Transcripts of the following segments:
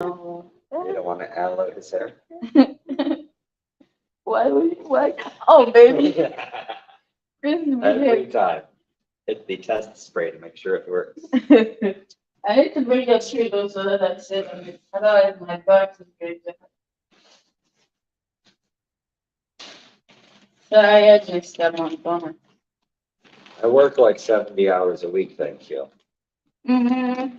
Oh. You don't want to aloe his hair? Why? Oh, baby. Chris Every behave. time. Hit the test spray to make sure it works. I need to bring a table so that I sit on it. Otherwise, my back is going to. Sorry, Mr. Montgomery. I work like 70 hours a week, thank you. Mm-hmm.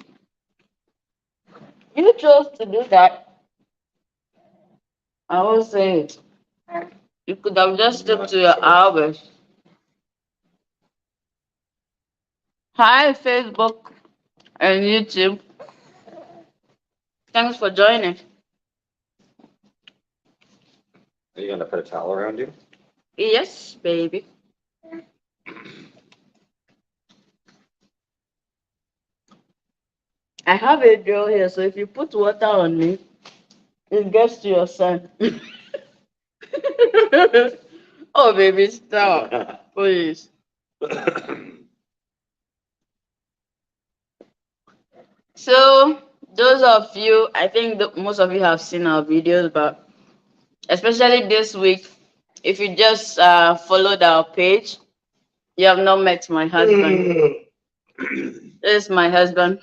You chose to do that. I will say it. You could have just stuck Not to your sure. hours. Hi, Facebook and YouTube. Thanks for joining. Are you going to put a towel around you? Yes, baby. I have a drill here, so if you put water on me, it gets to your son. Oh, baby, stop, please. So, those of you, I think most of you have seen our videos, but especially this week, if you just followed our page, you have not met my husband. This is my husband,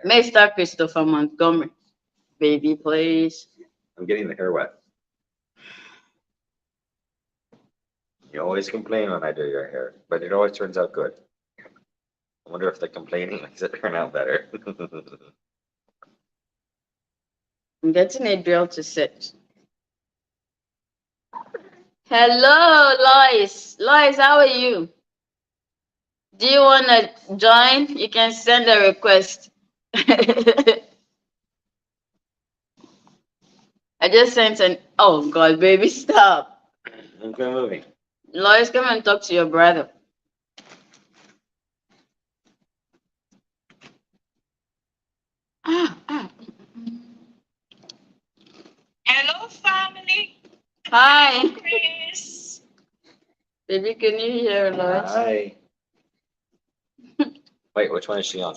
Mr. Christopher Montgomery. Baby, please. I'm getting the hair wet. You always complain when I do your hair, but it always turns out good. I wonder if the complaining makes it turn out better. I'm getting a drill to sit. Hello, Lois. Lois, how are you? Do you want to join? You can send a request. I just sent an. Oh, God, baby, stop. Okay, moving. Lois, come and talk to your brother. Ah, ah. Hello, family. Hi. Chris. Baby, can you hear Lois? Hi. Wait, which one is she on?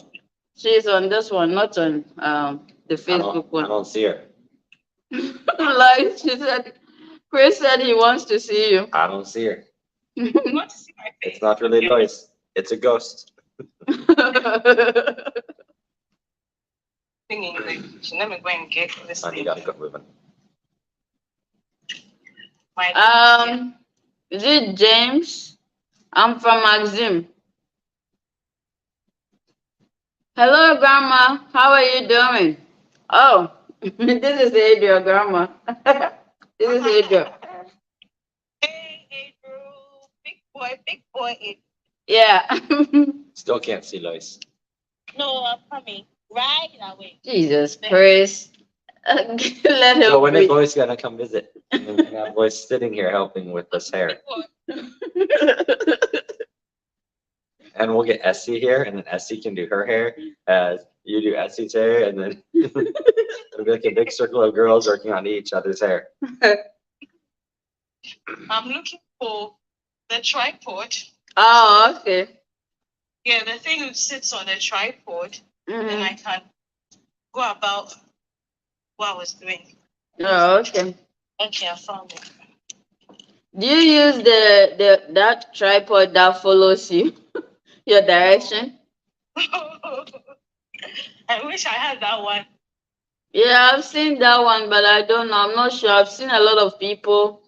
She's on this one, not on the Facebook I one. don't see her. Lois, she said, Chris said he wants to see you. I don't see her. You want to see my face? It's not really Lois. It's a ghost. Sing English. Let me go and get this Honey, thing. gotta go moving. My Is it James? I'm from Maxim. Hello, Grandma. How are you doing? Oh, this is Adria, Grandma. This is Adria. Hey, Andrew. Big boy. Yeah. Still can't see Lois. No, I'm coming right away. Jesus Christ. Let So him when is breathe. Lois gonna come visit? And then we have Lois sitting here helping with this hair. And we'll get Essie here, and then Essie can do her hair as you do Essie's hair, and then it'll be like a big circle of girls working on each other's hair. I'm looking for the tripod. Oh, okay. Yeah, the thing that sits on the tripod, and Mhm. I can go about what I was doing. Oh, okay. Okay, I found it. Do you use that tripod that follows you, your direction? I wish I had that one. Yeah, I've seen that one, but I don't know. I'm not sure. I've seen a lot of people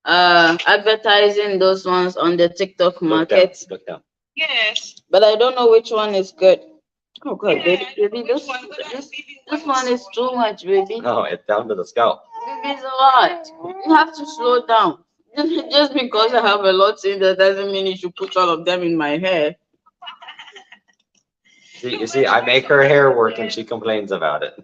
advertising those ones on the TikTok Look down. market, Look down. Yes. but I don't know which one is good. Oh God, Yeah, baby, I don't baby, know which this one, whether this it's even this works one is or too not. much, baby. No, it's down to the scalp. Baby, it's a lot. You have to slow down. Just because I have a lot in there doesn't mean you should put all of them in my hair. You see, I make her hair work and she complains about it.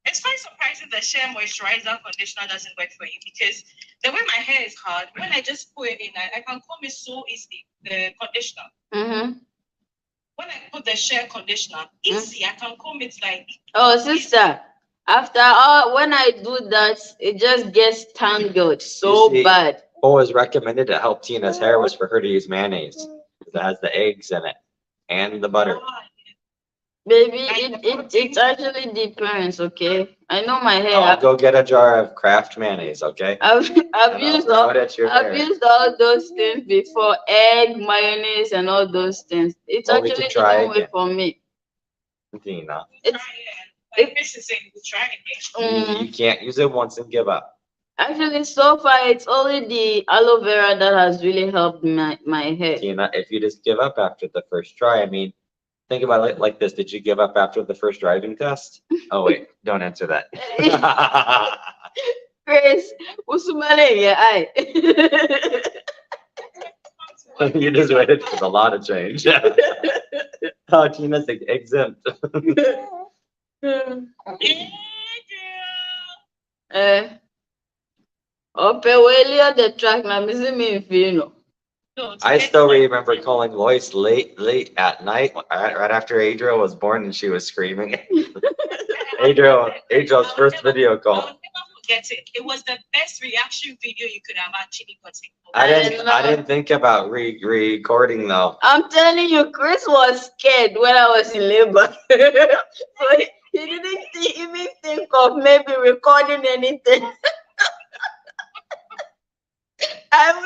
It's quite surprising the Shea moisturizer conditioner doesn't work for you because the way my hair is hard, when I just put it in, I can comb it so easily, the conditioner. Mm-hmm. When I put the Shea conditioner, easy, I can comb it like. Oh, sister. After all, when I do that, it just gets tangled so You see, bad. What was recommended to help Tina's hair was for her to use mayonnaise. Because it has the eggs in it and the butter. Baby, Like it actually depends, okay? I know my hair. I'll go get a jar of Kraft mayonnaise, okay? I've And I'll used throw all it at your I've hair. used all those things before, egg, mayonnaise, and all those things. It's Well, we actually can try didn't work again. for me. Tina, It's like Chris is saying, we try again. you can't use it once and give up. actually so far it's only the aloe vera that has really helped my hair. Tina, if you just give up after the first try, I mean, think about it like this. Did you give up after the first driving test? Oh, wait, don't answer that. Chris, usumale in your eye. You just waited for the law to change. Oh, Tina's exempt. Ope Whaley the track na missing me in Fino. I still remember calling Lois late at night, right after Adriel was born, and she was screaming. Adriel's first video I'll call. never forget it. It was the best reaction video you could have actually gotten. I didn't think about recording though. I'm telling you, Chris was scared when I was in labor. So he didn't even think of maybe recording anything. I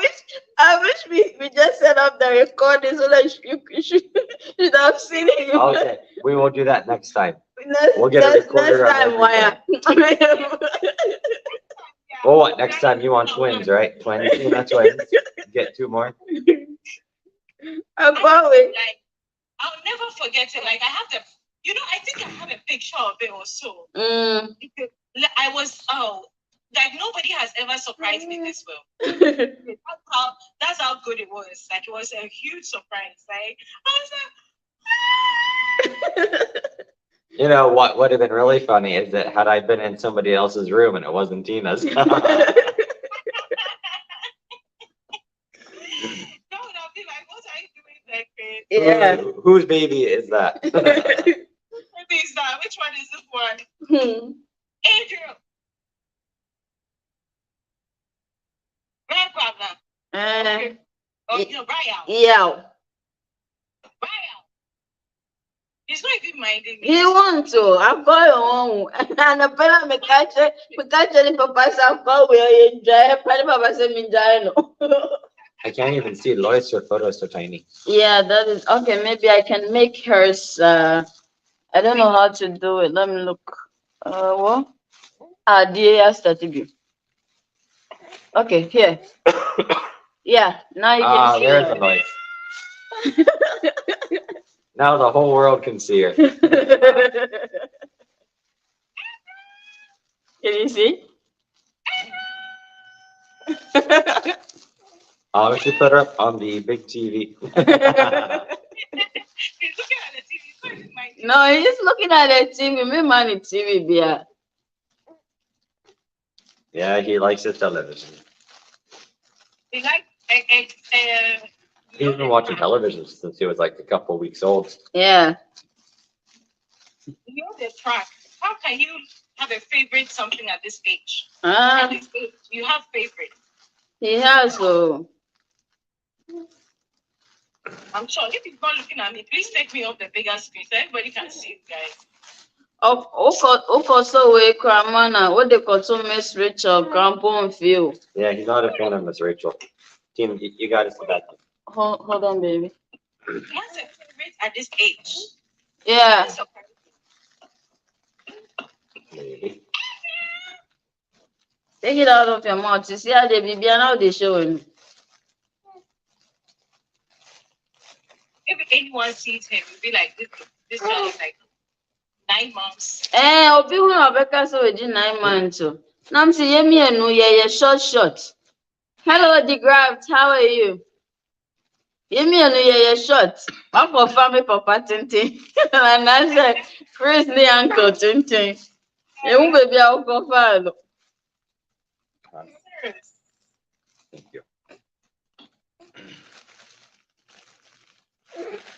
wish we just set up the recording so that you should have seen it. Okay, we will do that next time. Next, We'll get a recorder next on time, Waya. Well, what next time you want twins, right? Twins, Tina, twins. Get two more. I'm going. Like, I'll never forget it. Like, I have the, I think I have a picture of it or so. I was, like, nobody has ever surprised me this well. That's how good it was. Like, it was a huge surprise. Like, I was like, You know what would have been really funny is that had I been in somebody else's room and it wasn't Tina's. no, I'll be like, what are you doing there, Chris? Yeah. Whose baby is that? Maybe it's that. Which one is this one? Adriel. Grandfather. Ryan. Yeah. Ryan. He's not even minding me. He want to. I've got your own. And the fella me catch the papa say I've got where you enjoy. Papa say me enjoy no. I can't even see Lois. Your photo is so tiny. Yeah, that is okay. Maybe I can make hers. I don't know how to do it. Let me look. What? DAR strategy. Okay, here. Yeah, now you can see there's her. the Lois. Now the whole world can see her. Can you see? We should put her up on the big TV. He's looking at the TV. He's not even minding. No, he's looking at the TV. Me man, the TV, yeah. Yeah, he likes his television. He like He's been watching television since he was like a couple weeks old. Yeah. the track. How can you have a favorite something at this age? Ah, At this age, you have favorite. he has so. I'm sure if he's not looking at me, please take me off the bigger screen so everybody can see it, guys. Of also we Kramana, what they call to Miss Rachel, Grandpa and Phil. Yeah, he's not a fan of Miss Rachel. Team, you got to see that. Hold on, baby. He has a favorite at this age. Yeah. Maybe. Take it out of your mouth. You see how they be now they showing. If anyone sees him, it'll be like this girl is like 9 months. Obi who na beka so we 9 months. Nam si yemi enu ye short. Hello, the Graft, how are you? Yemi enu ye short. Uncle family papa tintin. And I said, Chris ni uncle tintin. You baby uncle father. Thank you.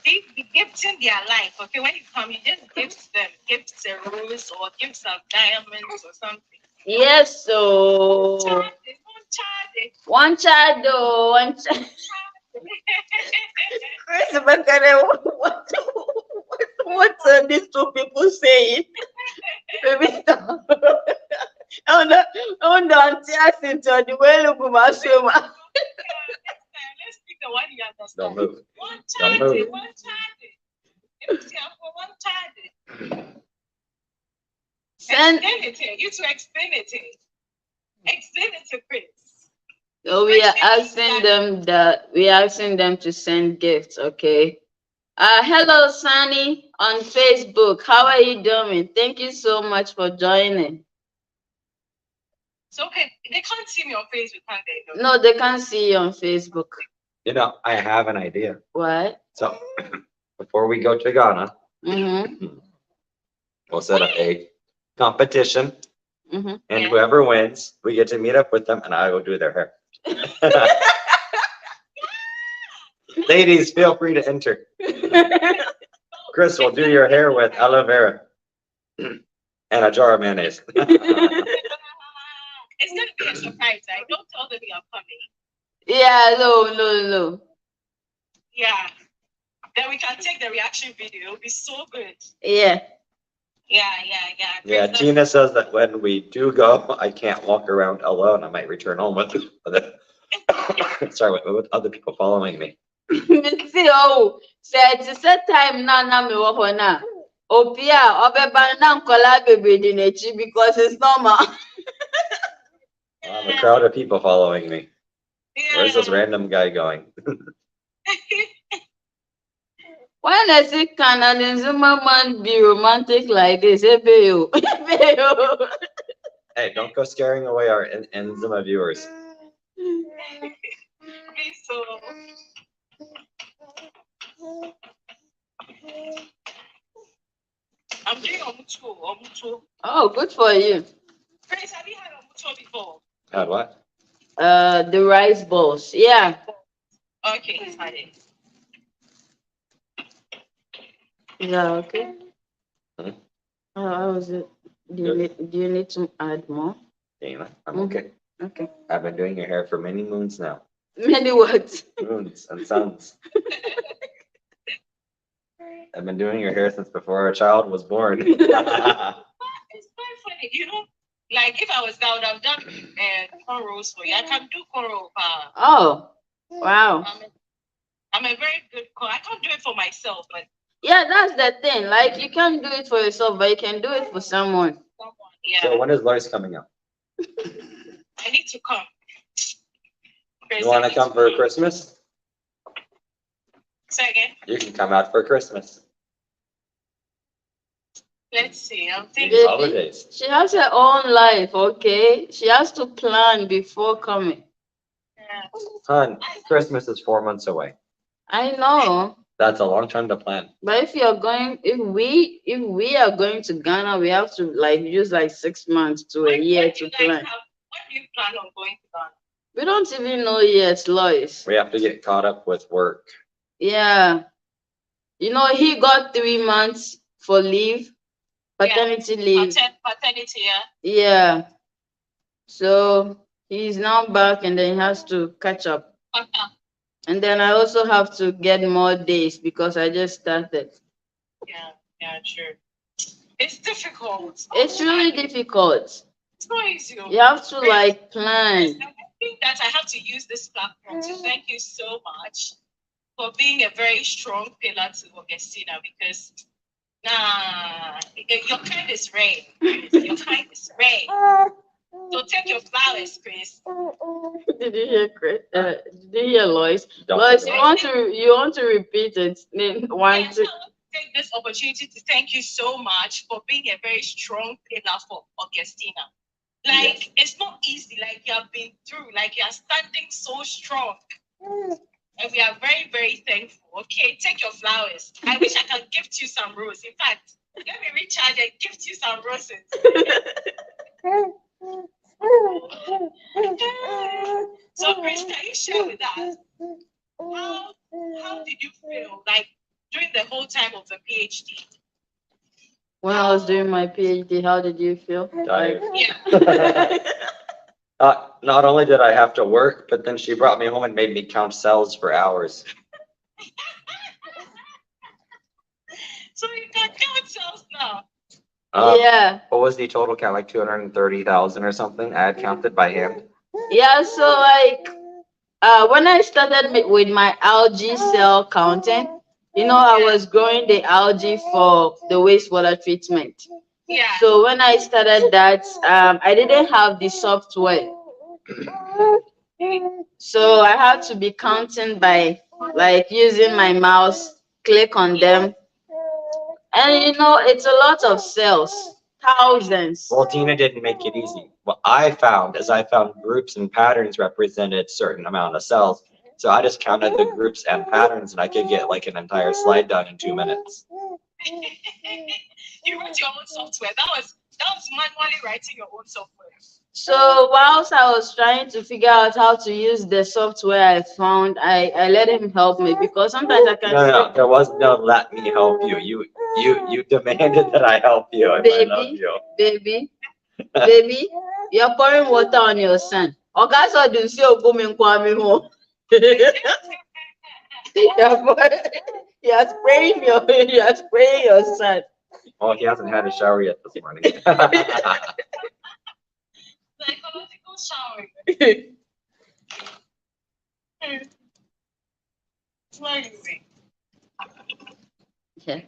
They gifts in their life. Okay, when you come, you just gift them, gifts a rose or gifts of diamonds or something. Yes, so one child though, one child. Chris, but What are these two people saying? Baby, stop. I want to answer into the way look at my swimmer. Let's pick the one you Don't understand. move. One Don't child, move. one child. If you have one child, Send. explain it here. You to explain it here. Explain it to Chris. So we are asking them to send gifts, okay? Hello, Sunny on Facebook. How are you doing? Thank you so much for joining. So okay, they can't see me on Facebook, can they? No, they can't see you on Facebook. You know, I have an idea. What? So before we go to Ghana, Mm-hmm. we'll set up a competition, Mm-hmm. and Yeah. whoever wins, we get to meet up with them, and I will do their hair. Ladies, feel free to enter. Chris will do your hair with aloe vera and a jar of mayonnaise. It's gonna be a surprise. I don't tell them you're coming. Yeah, no. Yeah. Then we can take the reaction video. It'll be so good. Yeah. Yeah. Yeah, Chris, Tina says that when we do go, I can't walk around alone. I might return home with with other people following me. See, oh, set time na me wo ho na. Opia, obeba na nkola bebe di nechi because it's normal. I have a crowd of people following me. Where's this yeah. random guy going? When I see Canon and Zuma man be romantic like this, Ebeo. Hey, don't go scaring away our Enzima viewers. So I'm doing omucho. Oh, good for you. Chris, have you had omucho before? Had what? The rice balls. Yeah. Okay, he's had it. Is that okay? Hmm? How was it? Do you need to add more? Tina, I'm Mhm. okay. Okay. I've been doing your hair for many moons now. Many words. Moons and suns. I've been doing your hair since before a child was born. It's quite funny, like if I was down, I've done cornrows for you. I can do cornrow. Oh, wow. I'm a very good I can't do it for myself, but Yeah, that's the thing. Like, you can't do it for yourself, but you can do it for someone. someone, yeah. So when is Lois coming up? I need to come. Chris, You want I to need come for Christmas? Say again. You can come out for Christmas. Let's see. I'm thinking. Baby, Holidays. she has her own life, okay? She has to plan before coming. Yeah. Hun, Christmas is 4 months away. I know. That's a long time to plan. But if we are going to Ghana, we have to use 6 months to a year to plan. When do you plan on going to Ghana? We don't even know yet, Lois. We have to get caught up with work. Yeah. He got 3 months for leave, paternity leave. Paternity, yeah. Yeah. So he's now back and then he has to catch up. And then I also have to get more days because I just started. Yeah, sure. It's difficult. It's really difficult. It's not easy. You have to plan. I think that I have to use this platform to thank you so much for being a very strong pillar to Augustina, because your kind is rain. Your kind is rain. So take your flowers, Chris. Did you hear Chris? Did you hear Lois? Don't Lois, forget. you want to repeat it? One, Yes, two. I want to take this opportunity to thank you so much for being a very strong pillar for Augustina. Yes. It's not easy. You have been through. You are standing so strong. And we are very, very thankful. Okay, take your flowers. I wish I could gift you some roses. In fact, let me recharge and gift you some roses. So, Chris, can you share with us how did you feel during the whole time of the PhD? When I was doing my PhD, how did you feel? Tired. Yeah. Not only did I have to work, but then she brought me home and made me count cells for hours. So you can count sales now. Yeah. What was the total count? Like 230,000 or something? I had counted by hand. Yeah, so like when I started with my algae cell counting, I was growing the algae for the wastewater treatment. Yeah. So when I started that, I didn't have the software. So I had to be counting by like using my mouse, click on them. And it's a lot of cells, thousands. Well, Tina didn't make it easy. What I found is I found groups and patterns represented certain amount of cells. So I just counted the groups and patterns and I could get like an entire slide done in 2 minutes. You wrote your own software. That was manually writing your own software. So whilst I was trying to figure out how to use the software I found, I let him help me because sometimes I can. No, there was no let me help you. You demanded that I help you. And I love you. Baby, you're pouring water on your son. Okay, so do you see a woman coming home? You're spraying your son. Oh, he hasn't had a shower yet this morning. Psychological showering. It's not easy. Okay.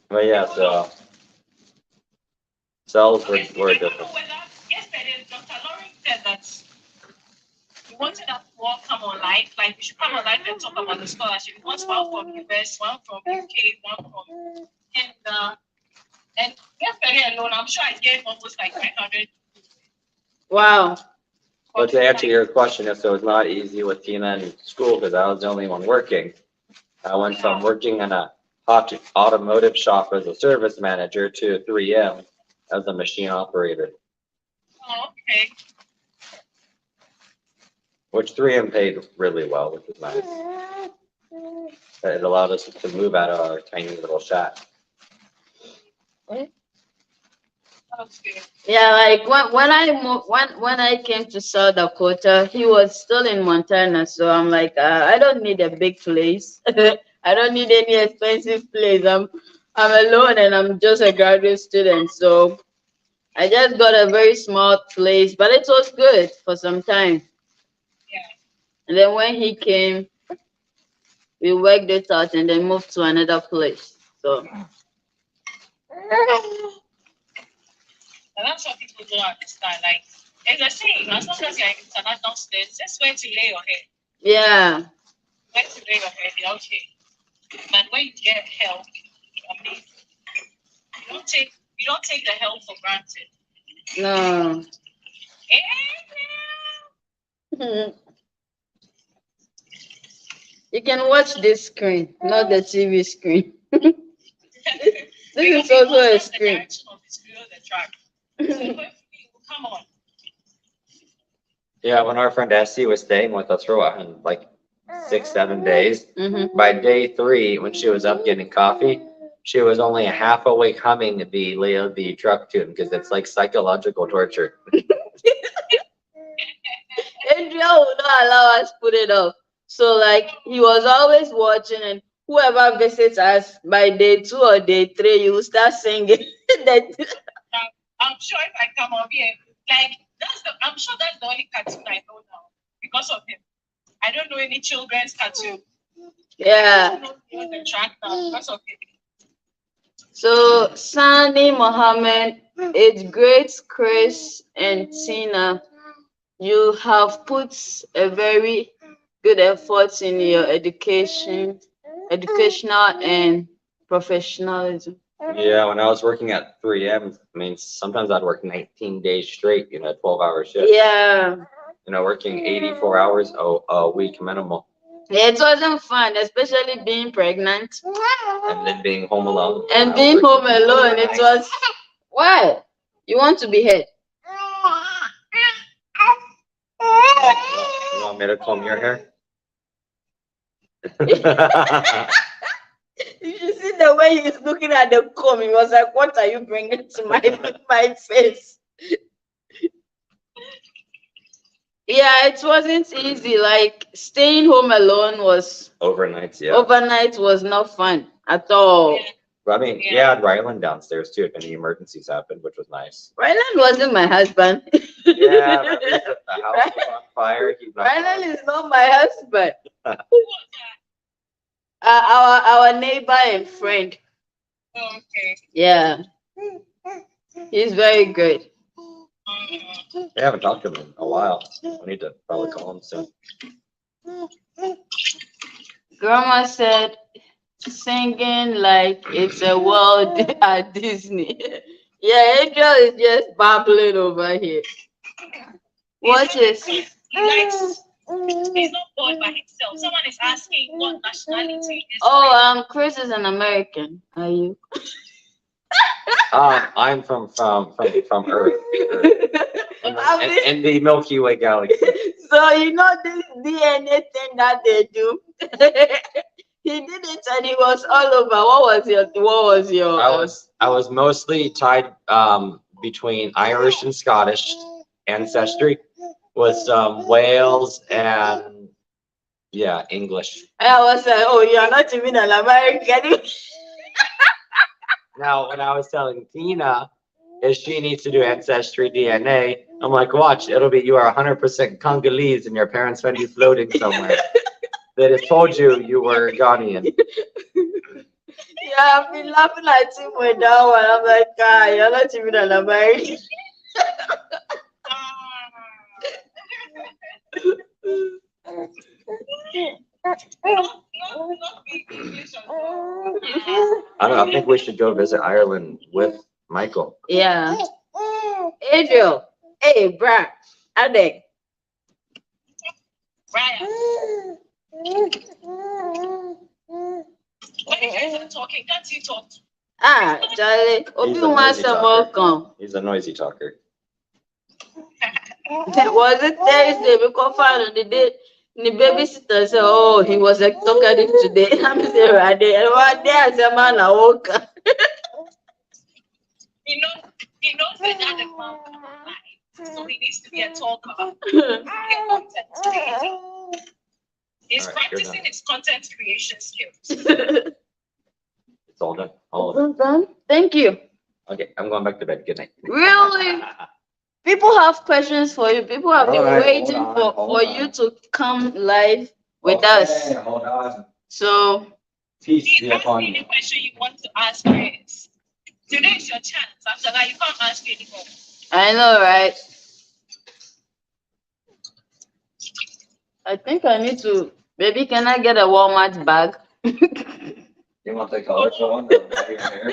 But yeah, so cells were different. Yesterday, Dr. Lauren said that he wanted us to all come online. Like, we should come online and talk about the scholarship. One from US, one from UK, one from Canada. And yesterday alone, I'm sure I gave almost like 500. Wow. But to answer your question, so it's not easy with Tina in school because I was the only one working. I went from working in a automotive shop as a service manager to 3M as a machine operator. Oh, okay. Which 3M paid really well, which is nice. It allowed us to move out of our tiny little shack. Yeah, like when I moved, when I came to South Dakota, he was still in Montana. So I'm like, I don't need a big place. I don't need any expensive place. I'm alone and I'm just a graduate student. So I just got a very small place, but it was good for some time. Yeah. And then when he came, we worked it out and then moved to another place. So. And that's what people don't understand. Like, as I say, as long as you're in international states, just where to lay your head. Yeah. Where to lay your head, you're okay. But when you get help, I mean, you don't take the help for granted. No. You can watch this screen, not the TV screen. This is also a screen. Come on. Yeah, when our friend Essie was staying with us for what, like 6-7 days, Mm-hmm. by day 3, when she was up getting coffee, she was only half awake humming the Leo the truck tune because it's like psychological torture. Adrian would not allow us put it up. So like he was always watching, and whoever visits us by day 2 or day 3, you will start singing. I'm sure if I come up here, like I'm sure that's the only cartoon I know now because of him. I don't know any children's cartoon. Yeah. I don't know the track now because of him. So Sani, Mohammed, it's great, Chris and Tina. You have put a very good effort in your educational and professionalism. Yeah, when I was working at 3M, I mean, sometimes I'd work 19 days straight, 12-hour shift. Yeah. Working 84 hours a week minimal. Yeah, it wasn't fun, especially being pregnant. And then being home alone. And being home alone, it was. Why? You want to be here? You want me to comb your hair? You should see the way he's looking at the comb. He was like, "What are you bringing to my face?" Yeah, it wasn't easy. Like staying home alone was Overnights, yeah. overnight was not fun at all. But I mean, Yeah. yeah, Ryland downstairs too, if any emergencies happened, which was nice. Ryland wasn't my husband. Yeah, but if the house was on fire. He's not Ryland gone. is not my husband. Who was that? Our neighbor and friend. Oh, okay. Yeah, he's very good. Mm. I haven't talked to him in a while. I need to probably call him soon. Grandma said singing like it's a world at Disney. Yeah, Angel is just babbling over here. What is? He likes. He's not born by himself. Someone is asking what nationality is. Oh, Chris is an American. Are you? I'm from Earth. In the Milky Way galaxy. So you know this DNA thing that they do. He did it and it was all over. What was your? I was mostly tied between Irish and Scottish ancestry, with some Wales and yeah, English. I was like, oh, you're not even an American. Now, when I was telling Tina if she needs to do ancestry DNA, I'm like, watch, it'll be you are 100% Congolese and your parents found you floating somewhere. They just told you were Ghanaian. Yeah, I've been laughing at him with that one. I'm like, ah, you're not even an American. I don't know, I think we should go visit Ireland with Michael. Yeah. Adriel. Hey, bruh. Adek. Brian, when you guys are talking, can't you talk? Ah, Charlie. Obi He's a wants noisy some talker. welcome. He's a noisy talker. Was it Thursday? Because found the day the babysitter said, oh, he was like talkative today. I'm saying, right there. And one day I said, man, I woke up. He knows that the mom life, so he needs to be a talker. Get content creating. He's All right, you're practicing his content creation skills. It's all done. All of it. Done. Thank you. Okay, I'm going back to bed. Good night. Really? People have questions for you. People have been All right, waiting hold for you on. to come live with us. Hold on. So Peace Please be ask upon me you. any question you want to ask, Chris. Today is your chance. After that, you can't ask anymore. I know, right? I think I need to. Baby, can I get a Walmart bag? You want the colorful one? Your hair?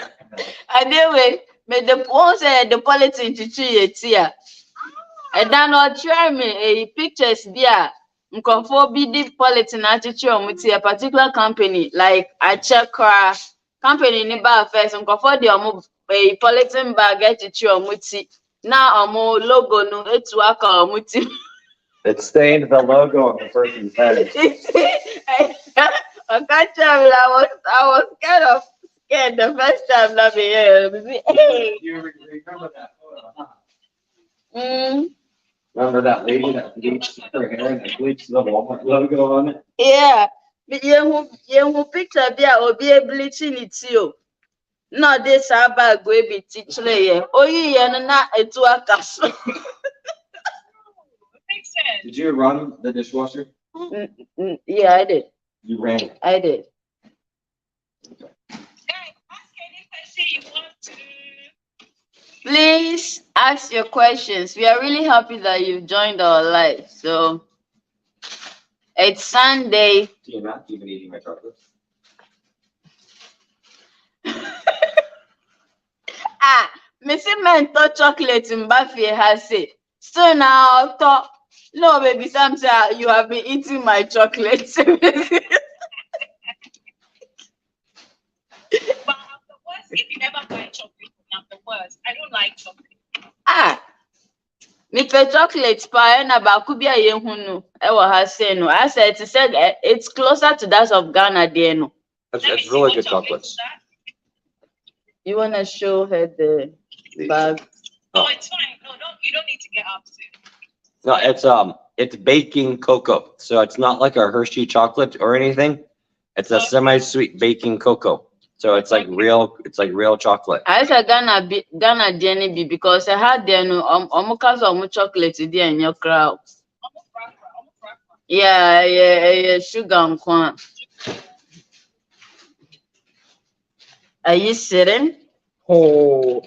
Anyway, may the one say the politics to cheat here. And then not try me a pictures there. Nkofo be the politics na chichi with a particular company like Achakra company ni ba first nkofo the omo a politics bag chichi omuti. Na omo logo no etu aka omuti. It stained the logo on the person's head. I can't tell you, I was kind of scared the first time that we heard. You remember that photo, huh? Mm, Remember that lady that bleached her hair and they bleached the Walmart logo on it? yeah. But you picture be a be bleaching it too. No, this bag will be teaching you. Oh, yeah, na etu aka so. Makes sense. Did you run the dishwasher? Yeah, I did. You ran it. I did. Guys, ask any question you want to. Please ask your questions. We are really happy that you joined our live. So it's Sunday. Tina, you've been eating my chocolates? Ah, Missy Mento chocolate in Buffy has it. So now, talk. No, baby, sometimes you have been eating my chocolate. But I'm the worst. If you never buy chocolate, I'm the worst. I don't like chocolate. Ah, me pe chocolate pa na ba kubia ye hunu. E wa ha say no. I said it's closer to that of Ghana there no. Let me It's see really what good chocolate chocolates. is that. You wanna show her the bag? Oh, it's fine. No, you don't need to get up to. No, it's baking cocoa. So it's not like a Hershey chocolate or anything. It's a Okay. semi-sweet baking cocoa. So it's like real chocolate. I said Ghana DNB because I had the omukazo omu chocolate there in your crowd. Yeah, sugar and corn. Are you sitting? Oh,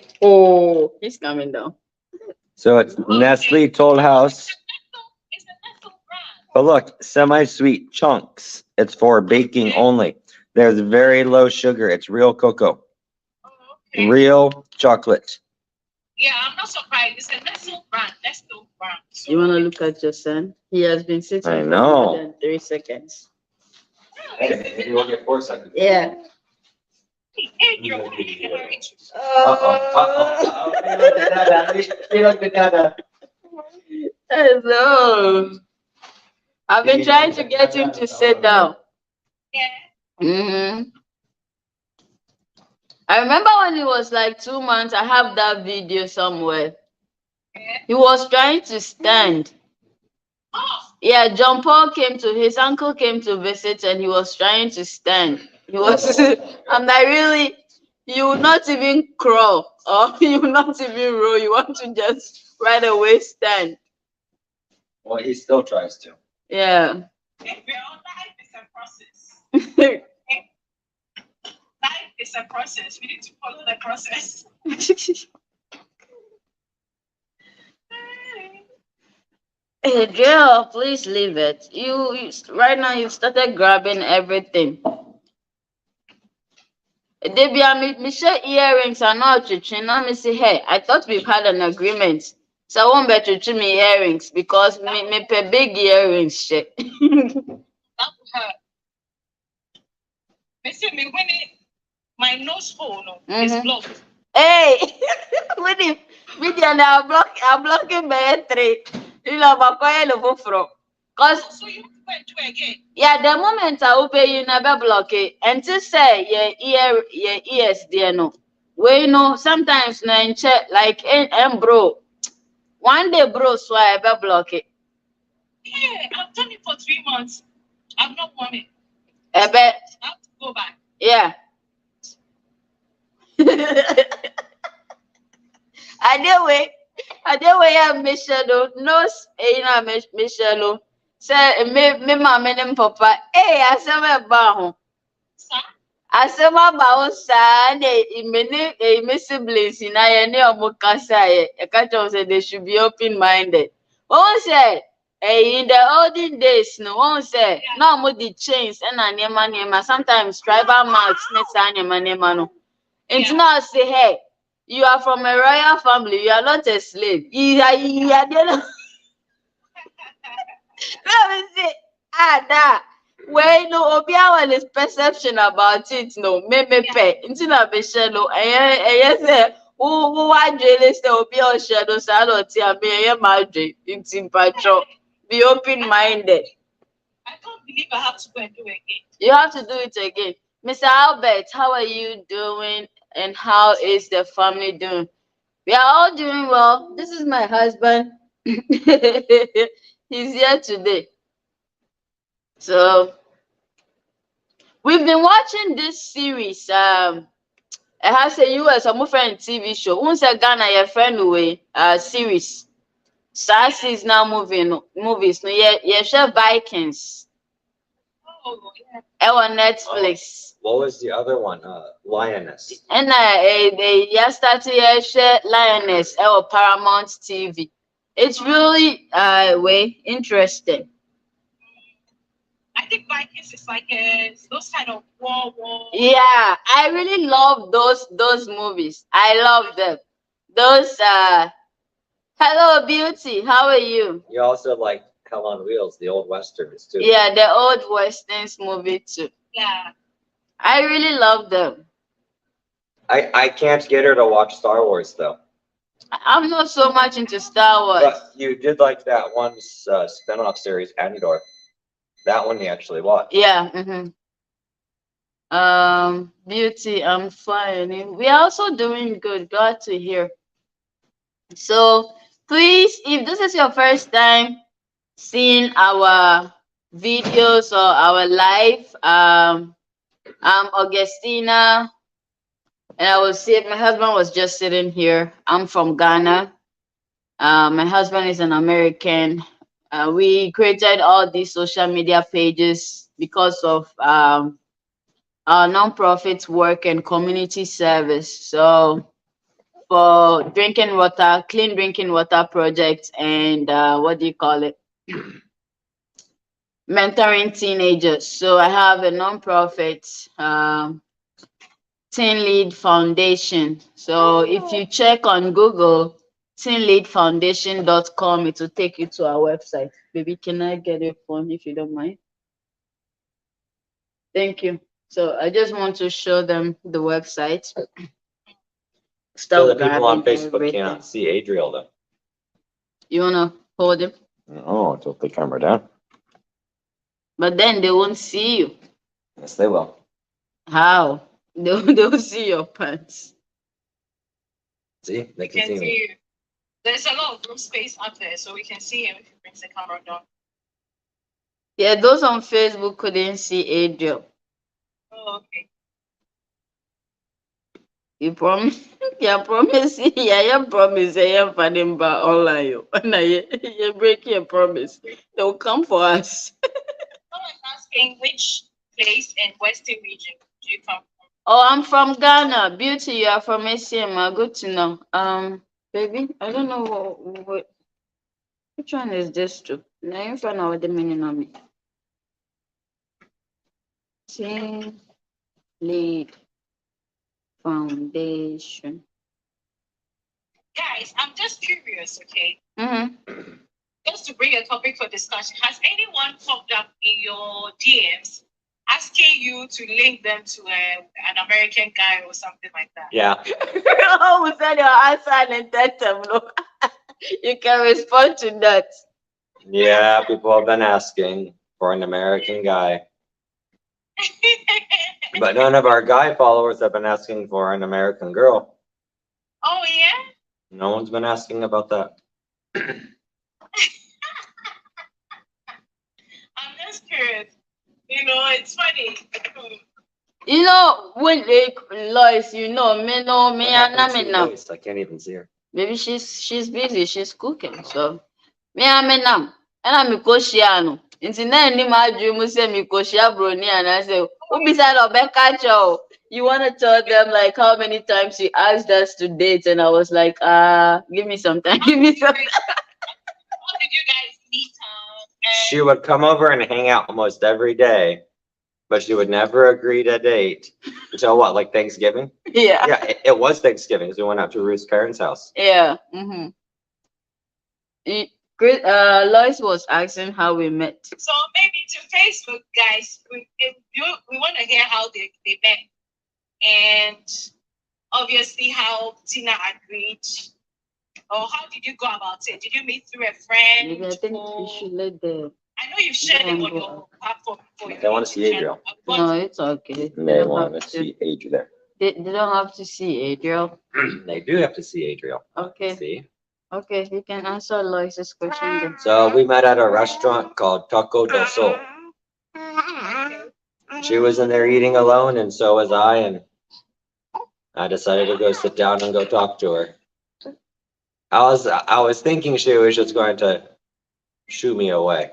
he's coming down. So it's Nestle Toll House. It's a Nestle brand. But look, semi-sweet chunks. It's for baking only. There's very low sugar. It's real cocoa. Oh, okay. Real chocolate. Yeah, I'm not surprised. It's a Nestle brand. Nestle brand. So, You want to look at your son? He has been sitting I for know. more than 3 seconds. You will get 4 seconds. Yeah. Adrian, what are you doing? So, I've been trying to get him to sit down. Yeah. I remember when he was like 2 months, I have that video somewhere. Yeah. He was trying to stand. Oh, Yeah, John Paul his uncle came to visit and he was trying to stand. He was, I'm like, really? You will not even crawl or you will not even roll. You want to just right away stand. Well, he still tries to. Yeah. life is a process. Hey, Life is a process. We need to follow the process. Jill, please leave it. You right now you started grabbing everything. Debia, me share earrings are not chiching. Now me say, hey, I thought we've had an agreement. So I won't bet you me earrings because me pay big earrings shit. That would hurt. Listen, me when my nose hole is blocked. Hey, with the video now I'm blocking my 3. You know, I'm going to cause So you want to go and do it again? yeah, the moment I open you never block it. Until say your ears there no. We know sometimes no in check like bro. One day bro so I ever block it. Yeah, I've done it for 3 months. I've not won it. I bet I have to go back. yeah. I did way I'm Michelle no Michelle. Say me mama and papa. Hey, I said my baho. Sir? I said my baho son me siblings in I any omukasa I catch on say they should be open minded. One say in the olden days no one say no more the chains and nema sometimes tribal marks next nema no. It's not say hey you are from a royal family, you are not a slave. You are the let me say, that. Well, no, Obiawan is perception about it. No, me pay. Into na be shadow. Yes, who want jealous? The Obiawan shadow. Salo tia me madre. It's in patrol. Be open minded. I can't believe I have to go and do it again. You have to do it again. Mr. Albert, how are you doing? And how is the family doing? We are all doing well. This is my husband. He's here today. So we've been watching this series. It has a US friend TV show. Once a Ghana your friend away series. SAS is now movies. No, yeah, share Vikings. Oh, yeah. On Netflix. What was the other one? Lioness. And yesterday share Lioness on Paramount TV. It's really interesting. I think Vikings is like those kind of war. Yeah, I really love those movies. I love them. Those hello Beauty, how are you? You also like Hell on Wheels, the old westerns too. Yeah, the old westerns movie too. Yeah. I really love them. I can't get her to watch Star Wars though. I'm not so much into Star Wars. But you did like that one spin-off series, Andor. That one you actually watched. Yeah. Beauty, I'm fine. We are also doing good. Glad to hear. So please, if this is your first time seeing our videos or our live, I'm Augustina. And I was see my husband was just sitting here. I'm from Ghana. My husband is an American. We created all these social media pages because of our nonprofit work and community service. So for drinking water, clean drinking water projects, and what do you call it? Mentoring teenagers. So I have a nonprofit, Teen Lead Foundation. So if you check on Google, teenleadfoundation.com, it will take you to our website. Baby, can I get your phone if you don't mind? Thank you. So I just want to show them the website. So Stop the people on grabbing Facebook everything. cannot see Adriel though. You wanna hold him? No, tilt the camera down. But then they won't see you. Yes, they will. How? They'll see your pants. See, they We can can see see me. you. There's a lot of room space up there, so we can see him if he brings the camera down. Yeah, those on Facebook couldn't see Adriel. Oh, okay. You promise? Yeah, promise. Yeah, you promise. Yeah, for them but online. You break your promise. They'll come for us. Someone's asking which place in Western region do you come from? Oh, I'm from Ghana. Beauty, you are from ACM. Good to know. Baby, I don't know what which one is this to? Now you find out the meaning of me. Team Lead Foundation. Guys, I'm just curious, okay? Mm-hmm. Just to bring a topic for discussion, has anyone popped up in your DMs asking you to link them to an American guy or something like that? Yeah. Oh, we said your answer and that no. You can respond to that. Yeah, people have been asking for an American guy. But none of our guy followers have been asking for an American girl. Oh, yeah? No one's been asking about that. I'm just curious. You know, it's funny. You know, when Lois, you know, me no me What and happened to me now. Lois? I can't even see her. Maybe she's busy, she's cooking. So me and me nam. And I'm Mikoshiano. Inti na ni ma dream say Mikoshia brony and I say, who beside Obeka Chow? You wanna tell them like how many times you asked us to date, and I was like, give me some time, give me some time. How did you guys meet? She would come over and hang out almost every day, but she would never agree to date until what, like Thanksgiving? Yeah. Yeah, it was Thanksgiving because we went out to Ruth's parents' house. Yeah. Mm-hmm. Lois was asking how we met. So maybe to Facebook, guys, we want to hear how they met. And obviously how Tina agreed. Or how did you go about it? Did you meet through a friend? Maybe I think we should let the. I know you've shared it on your platform before. They want to see Adriel. No, it's okay. They want to see Adriel. They don't have to see Adriel. They do have to see Adriel. Okay. See? Okay, you can answer Lois's question then. So we met at a restaurant called Taco del Sol. She was in there eating alone, and so was I, and I decided to go sit down and go talk to her. I was thinking she was just going to shoo me away,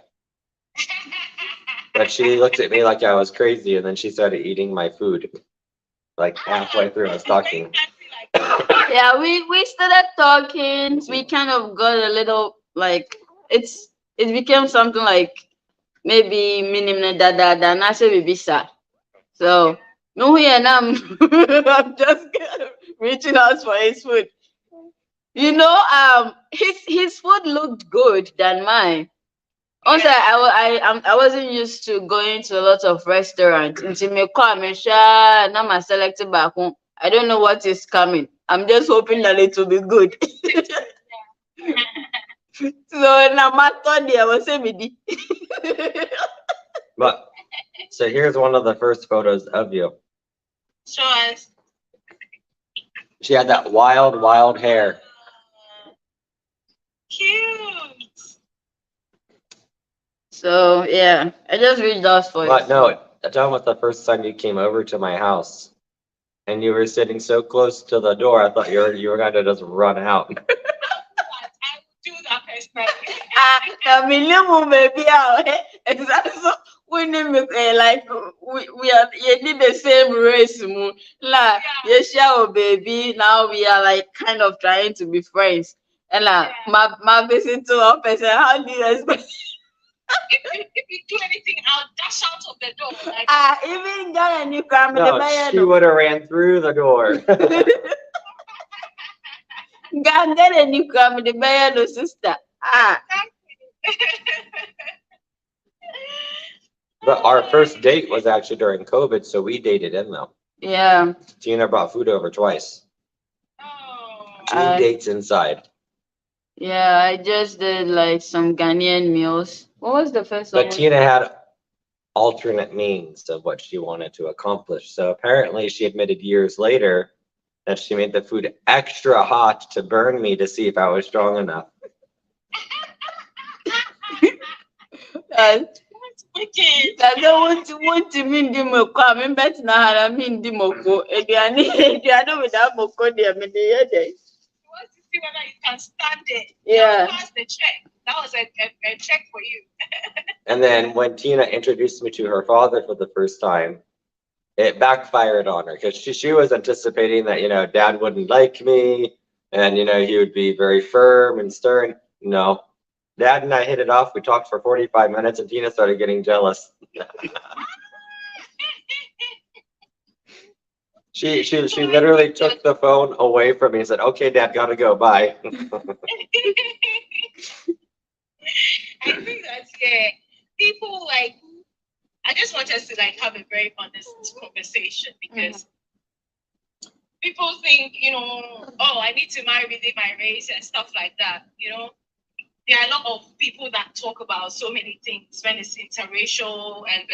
but she looked at me like I was crazy, and then she started eating my food. Like halfway through, I was talking. Yeah, we started talking. We kind of got a little like it became something like maybe minimum da na say we be sad. So no here now I'm just reaching out for his food. You know, his food looked good than mine. Also, I wasn't used to going to a lot of restaurants. Until me come and share, now my selected back home. I don't know what is coming. I'm just hoping that it will be good. So now my thought I was saying, But so here's one of the first photos of you. Show us. She had that wild hair. Cute. So yeah, I just reached out for But it. no, that was the first time you came over to my house. and you were sitting so close to the door, I thought you were gonna just run out. I would do that personally. I mean, little baby, exactly. So we name it like we are you did the same race, like Yeah. yes, our baby. Now we are like kind of trying to be friends. And like Yeah. my visit to our person, how do you expect? If you do anything, I'll dash out of the door. Like, Even got a new car, the No, buyer she would have ran through the door. get a new car, the buyer no sister. But our first date was actually during COVID, so we dated in though. Yeah. Tina brought food over twice. oh. 2 dates inside. Yeah, I just did like some Ghanaian meals. What was the first one? But Tina had alternate means of what she wanted to accomplish. So apparently she admitted years later that she made the food extra hot to burn me to see if I was strong enough. That's wicked. I don't want to mean the moko. I mean, bet na I mean the moko. Ediane without moko, they mean the other. You want to see whether you can stand it. Yeah. Pass the check. That was a check for you. And then when Tina introduced me to her father for the first time, it backfired on her because she was anticipating that, dad wouldn't like me and, he would be very firm and stern. No. Dad and I hit it off. We talked for 45 minutes and Tina started getting jealous. She literally took the phone away from me and said, "Okay, Dad, gotta go. Bye." I think that's people like. I just want us to like have a very honest conversation because people think, oh, I need to marry within my race and stuff like that. There are a lot of people that talk about so many things when it's interracial and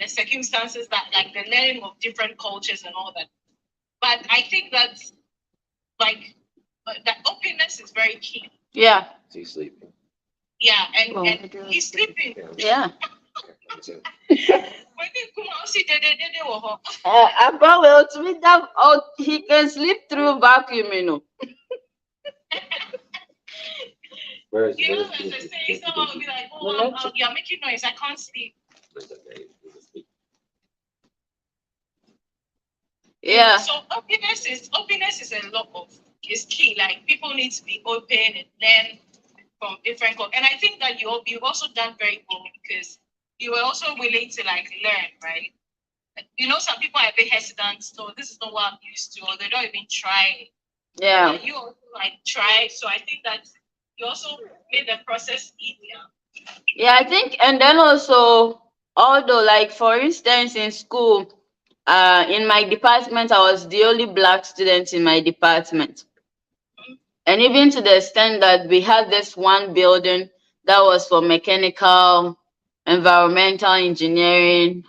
the circumstances that like the learning of different cultures and all that. But I think that's like that openness is very key. Yeah. Is he sleeping? Yeah, and he's sleeping. Yeah. Well, to me that he can sleep through vacuum, Where's as I say, someone will be like, "Oh, you're making noise. I can't sleep." Yeah. So openness is a lot of is key. Like people need to be open and learn from different cultures. And I think that you've also done very well because you were also willing to like learn, right? Some people are a bit hesitant, so this is not what I'm used to, or they don't even try. Yeah. You also like try. So I think that you also made the process easier. Yeah, I think, and then also, although like for instance in school, in my department, I was the only black student in my department. And even to the extent that we had this one building that was for mechanical, environmental engineering,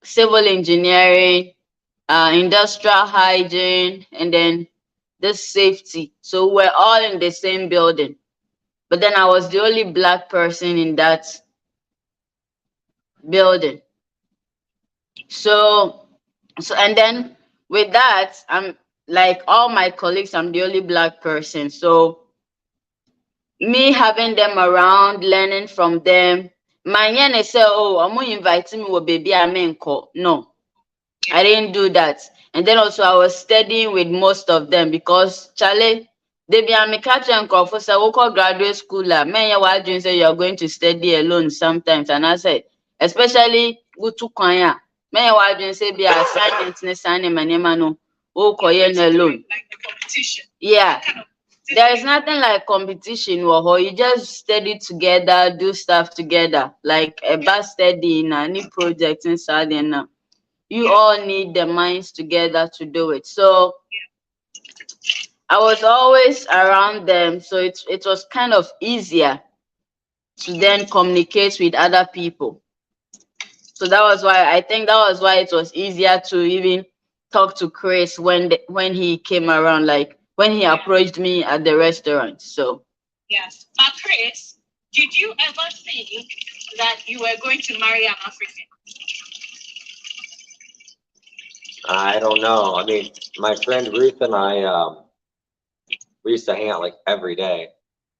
civil engineering, industrial hygiene, and then this safety. So we're all in the same building. But then I was the only black person in that building. So and then with that, I'm like all my colleagues, I'm the only black person. So me having them around, learning from them, my yana say, "Oh, I'm gonna invite me with baby amenko." No, I didn't do that. And then also I was studying with most of them because Charlie, they be a catch and call for graduate school. Men why do you say you're going to study alone sometimes? And I said, especially go to Kwanya. Men why do you say be assignment ne sign no alone. Like the competition. Yeah. There is nothing like competition, you just study together, do stuff together, like a bus study in any project inside and now. You all need the minds together to do it. So I was always around them, so it was kind of easier to then communicate with other people. So that was why it was easier to even talk to Chris when he came around, like when he approached me at the restaurant. So yes, but Chris, did you ever think that you were going to marry an African? I don't know. I mean, my friend Ruth and I, we used to hang out like every day,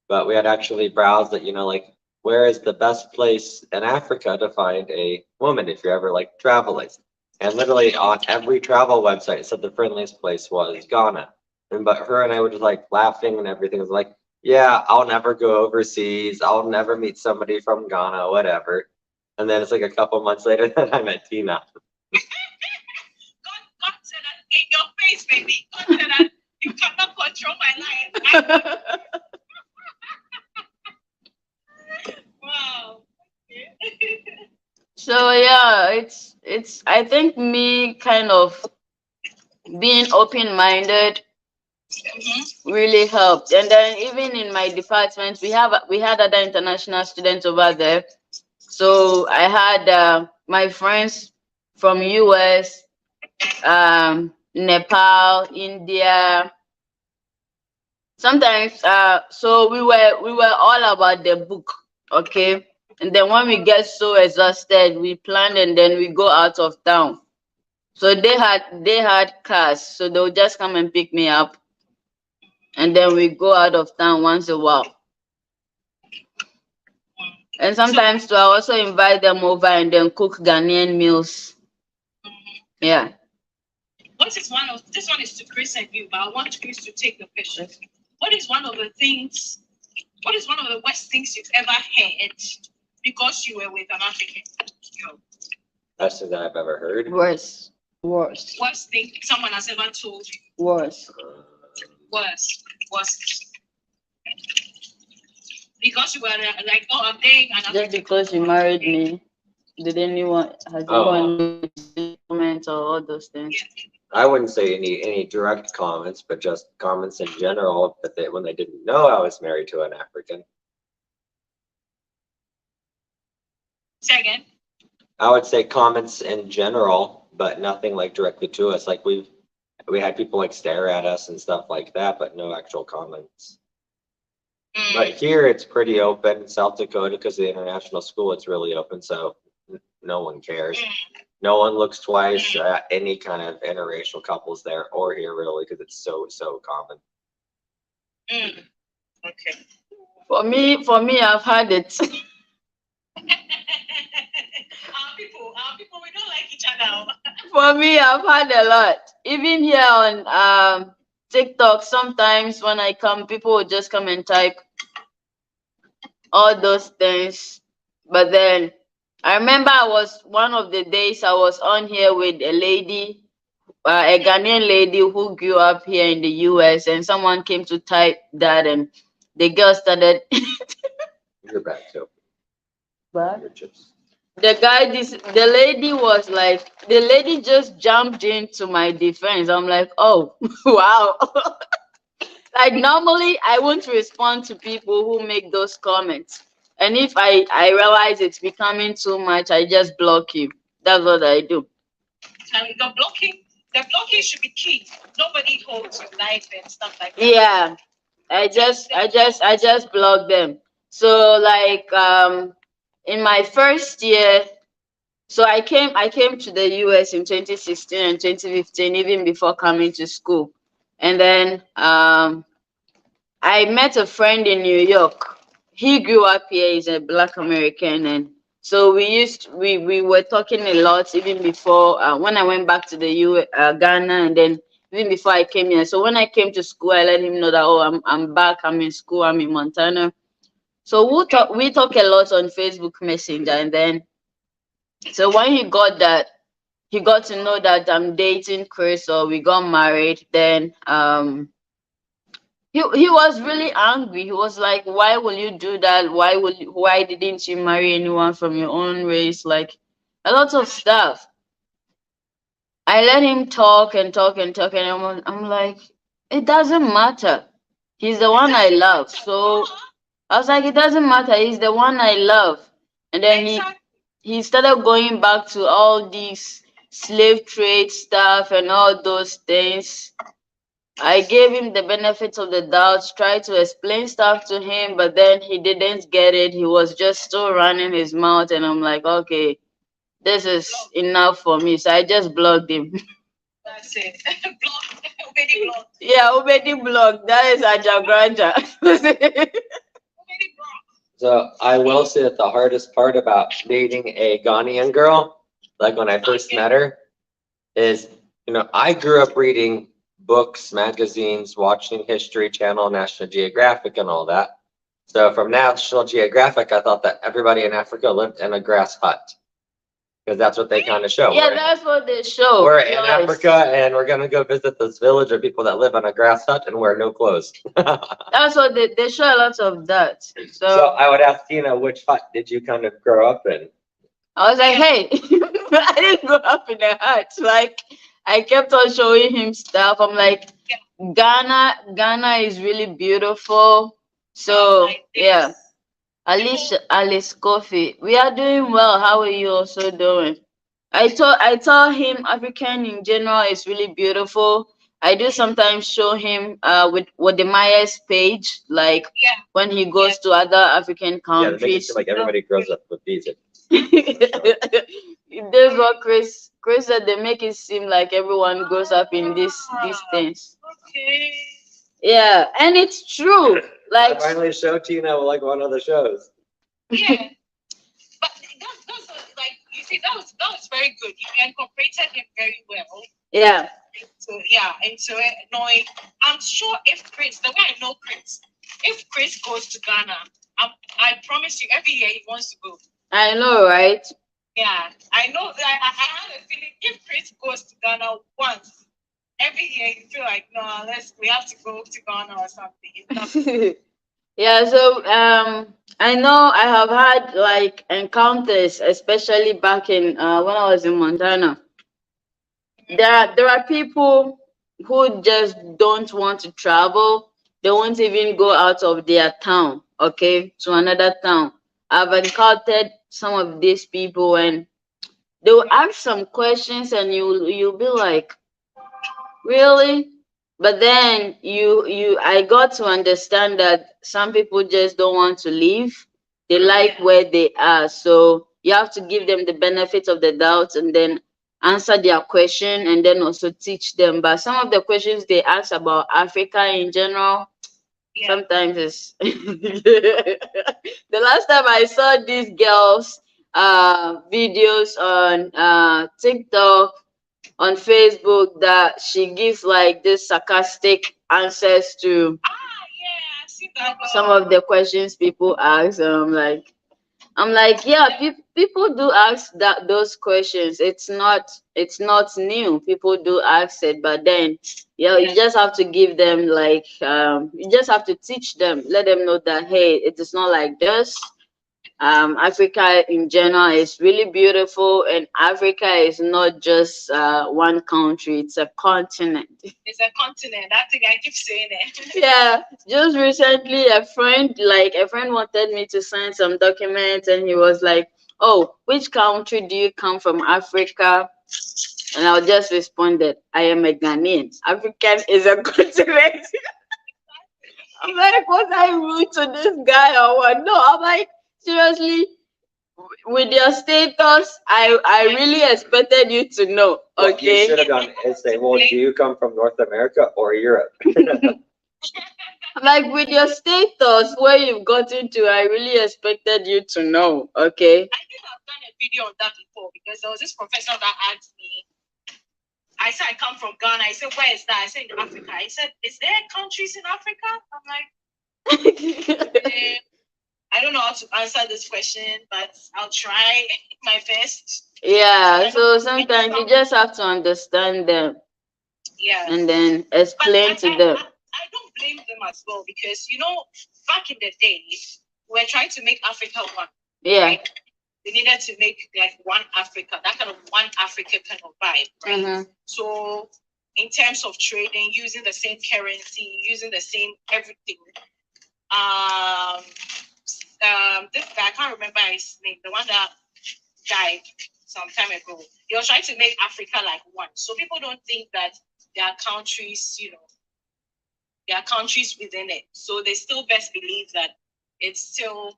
but we had actually browsed that, like where is the best place in Africa to find a woman if you're ever like traveling? And literally on every travel website, it said the friendliest place was Ghana. But her and I were just like laughing and everything. It was like, yeah, I'll never go overseas. I'll never meet somebody from Ghana, whatever. And then it's like a couple months later that I met Tina. God said that in your face, baby. God said that you cannot control my life. Wow. So yeah, it's I think me kind of being open-minded really helped. And then even in my department, we had other international students over there. So I had my friends from US, Nepal, India. Sometimes so we were all about the book, okay? And then when we get so exhausted, we plan and then we go out of town. So they had cars, so they'll just come and pick me up, and then we go out of town once a while. And sometimes too, I also invite them over and then cook Ghanaian meals. Yeah. What is one of this one is to Chris and you, but I want Chris to take the question. What is one of the worst things you've ever heard because you were with an African? Best thing that I've ever heard. Worst. Worst thing someone has ever told you. Worst. Worst. Because you were like, oh, I'm dating an African. Just because you married me, did anyone comment or all those things? I wouldn't say any direct comments, but just comments in general. But when they didn't know I was married to an African. Say again. I would say comments in general, but nothing like directly to us. Like we had people like stare at us and stuff like that, but no actual comments. But here it's pretty open. South Dakota, because of the international school, it's really open, so no one cares. No one looks twice at any kind of interracial couples there or here, really, because it's so common. Okay. For me, I've had it. Our people, we don't like each other. For me, I've had a lot. Even here on TikTok, sometimes when I come, people will just come and type all those things. But then I remember one of the days I was on here with a lady, a Ghanaian lady who grew up here in the US, and someone came to type that, and the girl started. You're back too. But Your chips. the lady just jumped into my defense. I'm like, oh, wow. Like normally I won't respond to people who make those comments. And if I realize it's becoming too much, I just block you. That's what I do. And the blocking should be key. Nobody holds your life and stuff like that. Yeah. I just block them. So like in my first year, so I came to the US in 2016 and 2015, even before coming to school. And then I met a friend in New York. He grew up here, he's a Black American, and so we were talking a lot even before when I went back to the Ghana, and then even before I came here. So when I came to school, I let him know that I'm back, I'm in school, I'm in Montana. So we talk a lot on Facebook Messenger, and then so when he got to know that I'm dating Chris, or we got married, then he was really angry. He was like, why will you do that? Why didn't you marry anyone from your own race? Like a lot of stuff. I let him talk and talk and talk, and I'm like, it doesn't matter. He's the one I love. So I was like, it doesn't matter. He's the one I love. And then he started going back to all these slave trade stuff and all those things. I gave him the benefits of the doubt, tried to explain stuff to him, but then he didn't get it. He was just still running his mouth, and I'm like, okay, this is enough for me. So I just blocked him. That's it. Blog. Obedi blog. Yeah, Obedi blog. That is Ajagranja. Obedi blog. So I will say that the hardest part about dating a Ghanaian girl, like when I first met her, is, I grew up reading books, magazines, watching History Channel, National Geographic, and all that. So from National Geographic, I thought that everybody in Africa lived in a grass hut, because that's what they kind of show. Yeah, that's what they show. We're in Africa, and we're gonna go visit this village of people that live in a grass hut and wear no clothes. That's what they show a lot of that. So So I would ask Tina, which hut did you kind of grow up in? I was like, hey, I didn't grow up in a hut. Like, I kept on showing him stuff. I'm like, Ghana is really beautiful. So yeah, Alice Coffee, we are doing well. How are you also doing? I told him African in general is really beautiful. I do sometimes show him with the Myers page, like when he goes to other African Yeah, they make it countries. seem like everybody grows up with these. That's what Chris said. They make it seem like everyone grows up in these things. Okay. Yeah, and it's true. I Like, finally showed Tina like one of the shows. Yeah. But that's like you see that was very good. You incorporated him very well. yeah, So into it, knowing I'm sure if Chris, the way I know Chris, if Chris goes to Ghana, I promise you every year he wants to go. I know, right? Yeah, I know. I have a feeling if Chris goes to Ghana once, every year you feel like no, we have to go to Ghana or something. Yeah, so I know I have had like encounters, especially back in when I was in Montana. There are people who just don't want to travel. They won't even go out of their town, okay, to another town. I've encountered some of these people, and they will ask some questions, and you'll be like, really? But then I got to understand that some people just don't want to leave. They like where they are. So you have to give them the benefit of the doubt and then answer their question and then also teach them. But some of the questions they ask about Africa in general, sometimes it's the last time I saw these girls videos on TikTok, on Facebook, that she gives like this sarcastic answers to I've seen that. some of the questions people ask. I'm like, yeah, people do ask those questions. It's not new. People do ask it, but then you just have to give them like you just have to teach them, let them know that hey, it is not like this. Africa in general is really beautiful, and Africa is not just one country, it's a continent. It's a continent. I think I keep saying it. Yeah, just recently a friend wanted me to sign some documents, and he was like, oh, which country do you come from, Africa? And I just responded, I am a Ghanaian. African is a continent. I'm like, was I rude to this guy or what? No, I'm like, seriously, with your status, I really expected you to know. What you Okay. should have done is say, well, do you come from North America or Europe? Like with your status, where you've gotten to, I really expected you to know. Okay. I think I've done a video on that before because there was this professor that asked me. I said I come from Ghana. I said, where is that? I said in Africa. I said, is there countries in Africa? I'm like, I don't know how to answer this question, but I'll try my best. Yeah, so sometimes you just have to understand them. Yeah. And then explain to them. I don't blame them as well because, back in the days, we're trying to make Africa one. Yeah. Right? We needed to make like one Africa, that kind of one Africa kind of vibe, right? Mm-hmm. So in terms of trading, using the same currency, using the same everything. This guy, I can't remember his name, the one that died some time ago. He was trying to make Africa like one. So people don't think that there are countries, there are countries within it. So they still best believe that it's still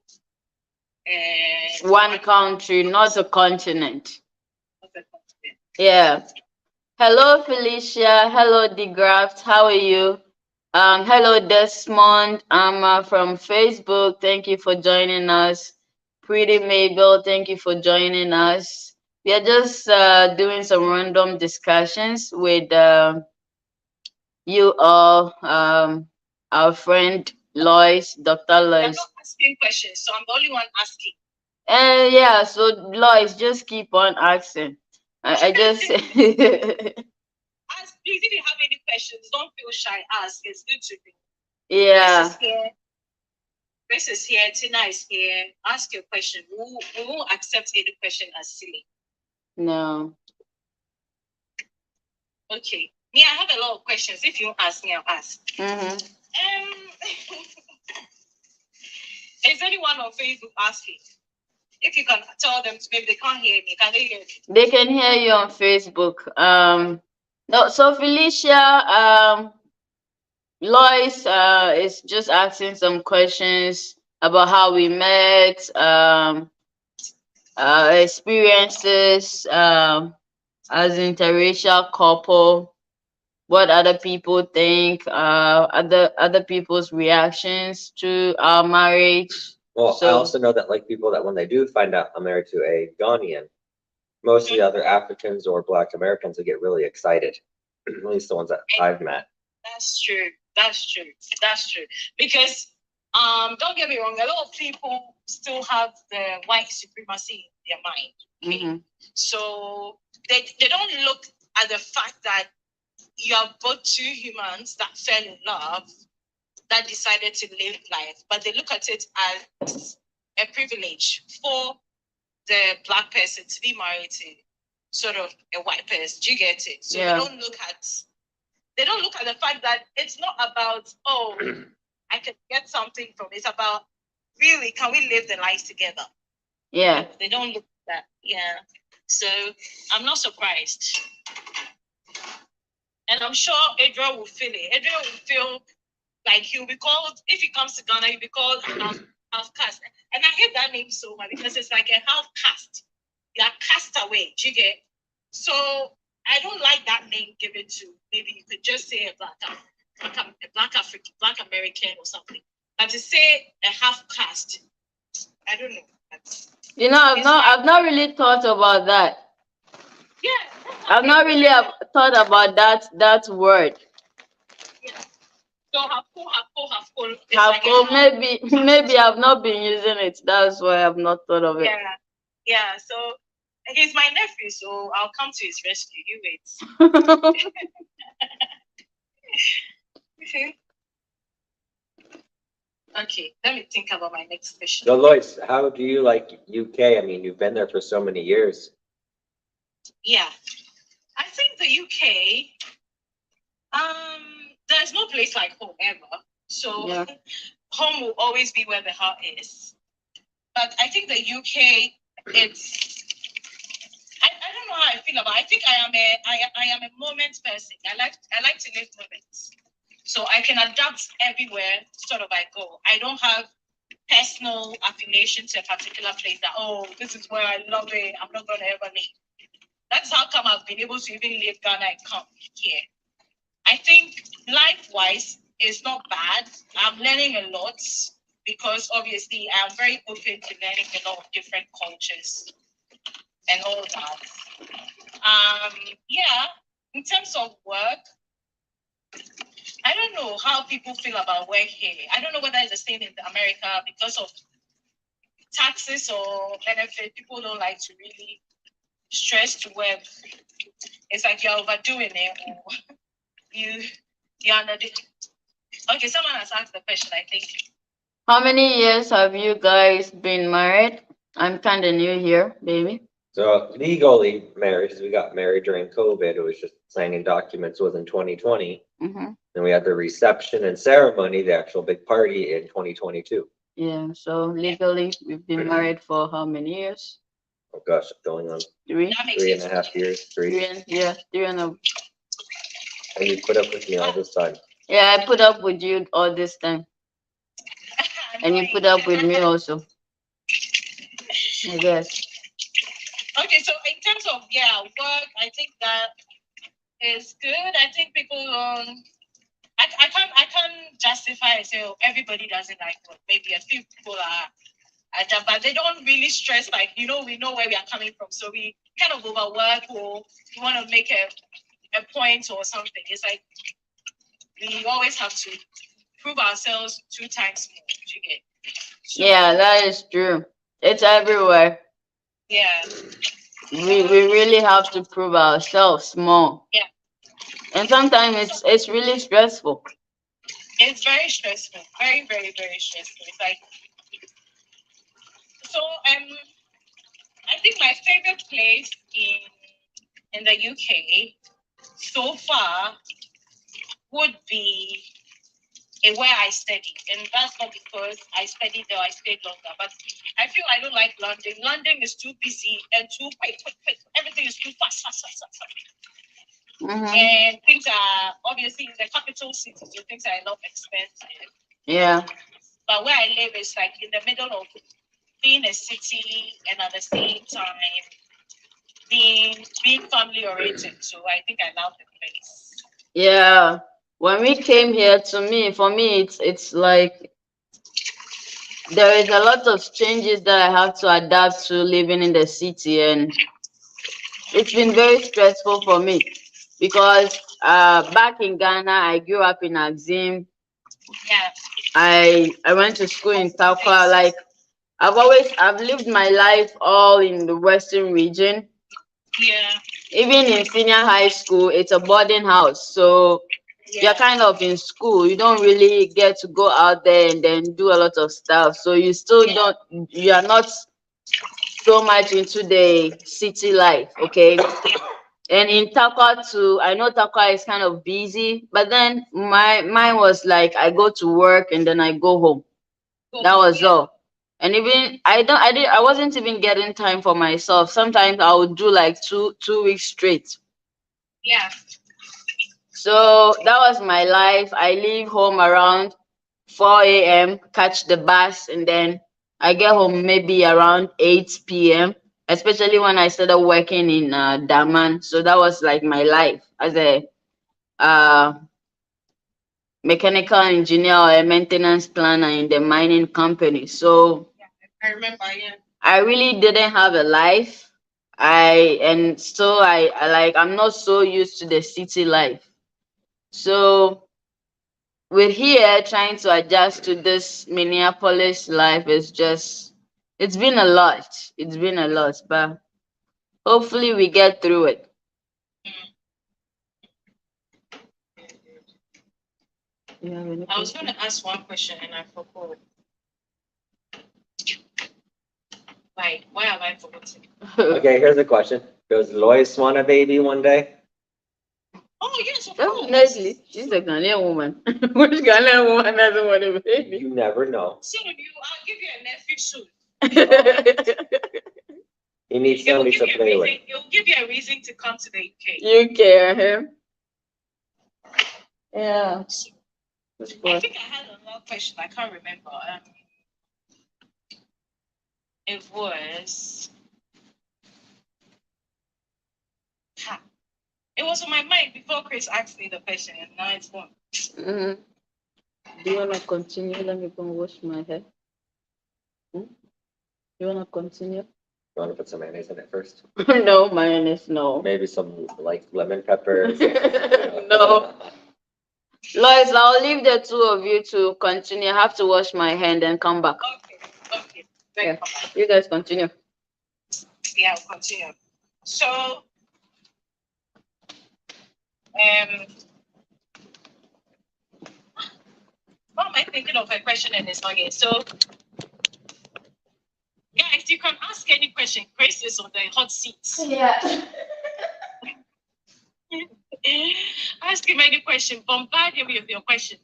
one country, not a continent. Not a continent. Yeah. Hello, Felicia. Hello, DeGraft. How are you? Hello, Desmond. I'm from Facebook. Thank you for joining us. Pretty Mabel, thank you for joining us. We are just doing some random discussions with you all. Our friend Lois, Dr. I'm Lois. not asking questions, so I'm the only one asking. Yeah, so Lois, just keep on asking. I just Ask, please, if you have any questions, don't feel shy. Ask. It's good to be. yeah. Grace is here. Tina is here. Ask your question. We won't accept any question as silly. No. Okay. Me, I have a lot of questions. If you ask me, I'll ask. Is anyone on Facebook asking? If you can tell them, maybe they can't hear me. Can they hear me? They can hear you on Facebook. No, so Felicia, Lois is just asking some questions about how we met, experiences as interracial couple, what other people think, other people's reactions to our marriage. Well, I So also know that like people that when they do find out I'm married to a Ghanaian, most of the other Africans or Black Americans will get really excited. At least the ones that I've met. That's true. That's true. That's true. Because don't get me wrong, a lot of people still have the white supremacy in their mind. Okay? mm-hmm. So they don't look at the fact that you are both two humans that fell in love, that decided to live life, but they look at it as a privilege for the Black person to be married to sort of a white person. Do you get it? So Yeah. they don't look at the fact that it's not about, oh, I can get something from it. It's about, really, can we live the life together? Yeah. They don't look at that. Yeah. So I'm not surprised. And I'm sure Adriel will feel it. Adriel will feel like he'll be called, if he comes to Ghana, he'll be called half caste. And I hate that name so much because it's like a half caste. You're cast away. Do you get? So I don't like that name given to, maybe you could just say a Black African, Black American or something. But to say a half caste, I don't know. You know, I've not really thought about that. Yeah. I've not really thought about that word. Yeah. So maybe I've not been using it. That's why I've not thought of it. Yeah. Yeah. So he's my nephew, so I'll come to his rescue. You wait. Okay, let me think about my next question. So Lois, how do you like UK? I mean, you've been there for so many years. Yeah, I think the UK, there's no place like home ever. So yeah. Home will always be where the heart is. But I think the UK, it's, I don't know how I feel about it. I think I am a moment person. I like to live moments. So I can adapt everywhere sort of I go. I don't have personal affiliation to a particular place that, oh, this is where I love it. I'm not going to ever leave. That's how come I've been able to even leave Ghana and come here. I think life-wise, it's not bad. I'm learning a lot because obviously I'm very open to learning a lot of different cultures and all that. Yeah, in terms of work, I don't know how people feel about work here. I don't know whether it's the same in America because of taxes or benefit. People don't like to really stress to work. It's like you're overdoing it or you're under the... Okay, someone has asked the question, I think. How many years have you guys been married? I'm kind of new here, baby. So legally married, because we got married during COVID. It was just signing documents was in 2020. Mm-hmm. Then we had the reception and ceremony, the actual big party in 2022. Yeah, so legally we've been married for how many years? Oh gosh, going on 3.5 years. Three and a... And you put up with me all this time. Yeah, I put up with you all this time. And you put up with me also. I guess. Okay, so in terms of work, I think that It's good. I think people I can't justify and say, oh, everybody doesn't like work. Maybe a few people are but they don't really stress, like, we know where we are coming from. So we kind of overwork, or we want to make a point or something. It's like we always have to prove ourselves 2 times more. You get? So, Yeah, that is true. It's everywhere. yeah. We really have to prove ourselves more. Yeah. And sometimes it's really stressful. It's very stressful. Very, very, very stressful. It's like, so I think my favorite place in the UK so far would be where I studied. And that's not because I studied there, I stayed longer. But I feel I don't like London. London is too busy and too quick. Everything is too fast. Mm-hmm. And things are obviously in the capital city, so things are a lot expensive. Yeah. But where I live is like in the middle of being a city and at the same time being family oriented. So I think I love the place. Yeah. When we came here, for me, it's like there is a lot of changes that I have to adapt to living in the city, and it's been very stressful for me because back in Ghana, I grew up in Axim. Yeah. I went to school in Takwa. Like I've lived my life all in the Western region. Yeah. Even in senior high school, it's a boarding house. So you're kind of in school. You don't really get to go out there and then do a lot of stuff. So you still you are not so much into the city life, okay? And in Takwa too, I know Takwa is kind of busy, but then mine was like I go to work and then I go home. That was all. And even I wasn't even getting time for myself. Sometimes I would do like two weeks straight. Yeah. So that was my life. I leave home around 4 a.m., catch the bus, and then I get home maybe around 8 p.m., especially when I started working in Daman. So that was like my life as a uh, mechanical engineer or a maintenance planner in the mining company. So I remember, yeah. I really didn't have a life. I'm not so used to the city life. So with here trying to adjust to this Minneapolis life is just it's been a lot. It's been a lot, but hopefully we get through it. I was going to ask one question and I forgot. Why have I forgotten? Okay, here's a question. Does Lois want a baby one day? Oh, yes, of course. Definitely. She's a Ghanaian woman. Which Ghanaian woman doesn't want a baby? You never know. So I'll give you a nephew soon. He needs somebody to play with. It'll give you a reason to come to the UK. UK, yeah. I think I had another question. I can't remember. It was. It was on my mind before Chris asked me the question, and now it's gone. Mm-hmm. Do you wanna continue? Let me go and wash my hair. You wanna continue? You want to put some mayonnaise in it first? No mayonnaise, no. Maybe some like lemon peppers. No. Lois, I'll leave the two of you to continue. I have to wash my hand and come back. Okay. Yeah. You guys continue. Yeah, I'll continue. So, what am I thinking of a question and it's not here? So, guys, you can ask any question. Grace is on the hot seat. Yeah. Ask him any question. Bombard him with your questions,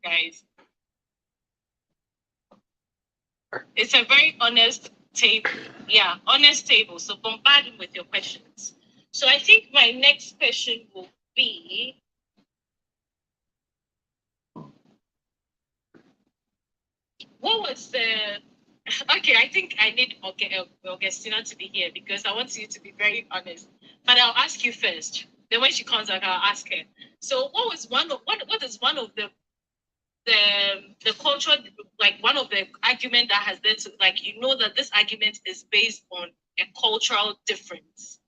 guys. It's a very honest table. Yeah, honest table. So bombard him with your questions. So I think my next question will be, what was the... Okay, I think I need Augustina to be here because I want you to be very honest. But I'll ask you first. Then when she comes back, I'll ask her. So what is one of the cultural, like one of the argument that has led to, like, you know, that this argument is based on a cultural difference.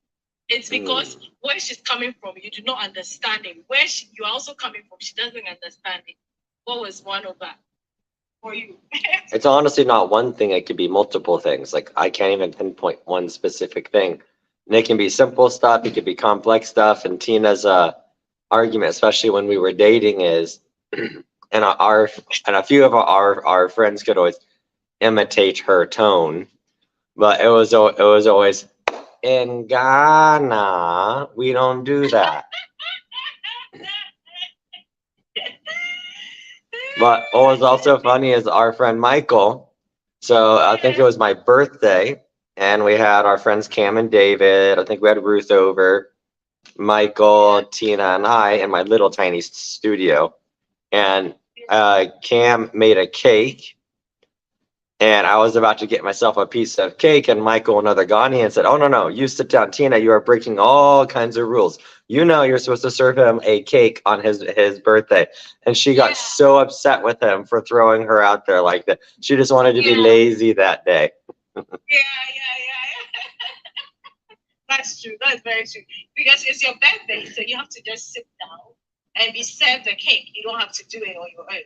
It's because where she's coming from, you do not understand it. Where you are also coming from, she doesn't understand it. What was one of that for you? It's honestly not one thing. It could be multiple things. Like, I can't even pinpoint one specific thing. And it can be simple stuff. It could be complex stuff. And Tina's argument, especially when we were dating, is, and a few of our friends could always imitate her tone, but it was always, in Ghana, we don't do that. But what was also funny is our friend Michael. So I think it was my birthday, and we had our friends Cam and David. I think we had Ruth over, Michael, Tina, and I in my little tiny studio. And Cam made a cake, and I was about to get myself a piece of cake, and Michael, another Ghanaian, said, "Oh, no, you sit down, Tina, you are breaking all kinds of rules. You know you're supposed to serve him a cake on his birthday." And she got so upset with him for throwing her out there like that. She just wanted to be lazy that day. Yeah. That's true. That's very true. Because it's your birthday, so you have to just sit down and be served the cake. You don't have to do it on your own.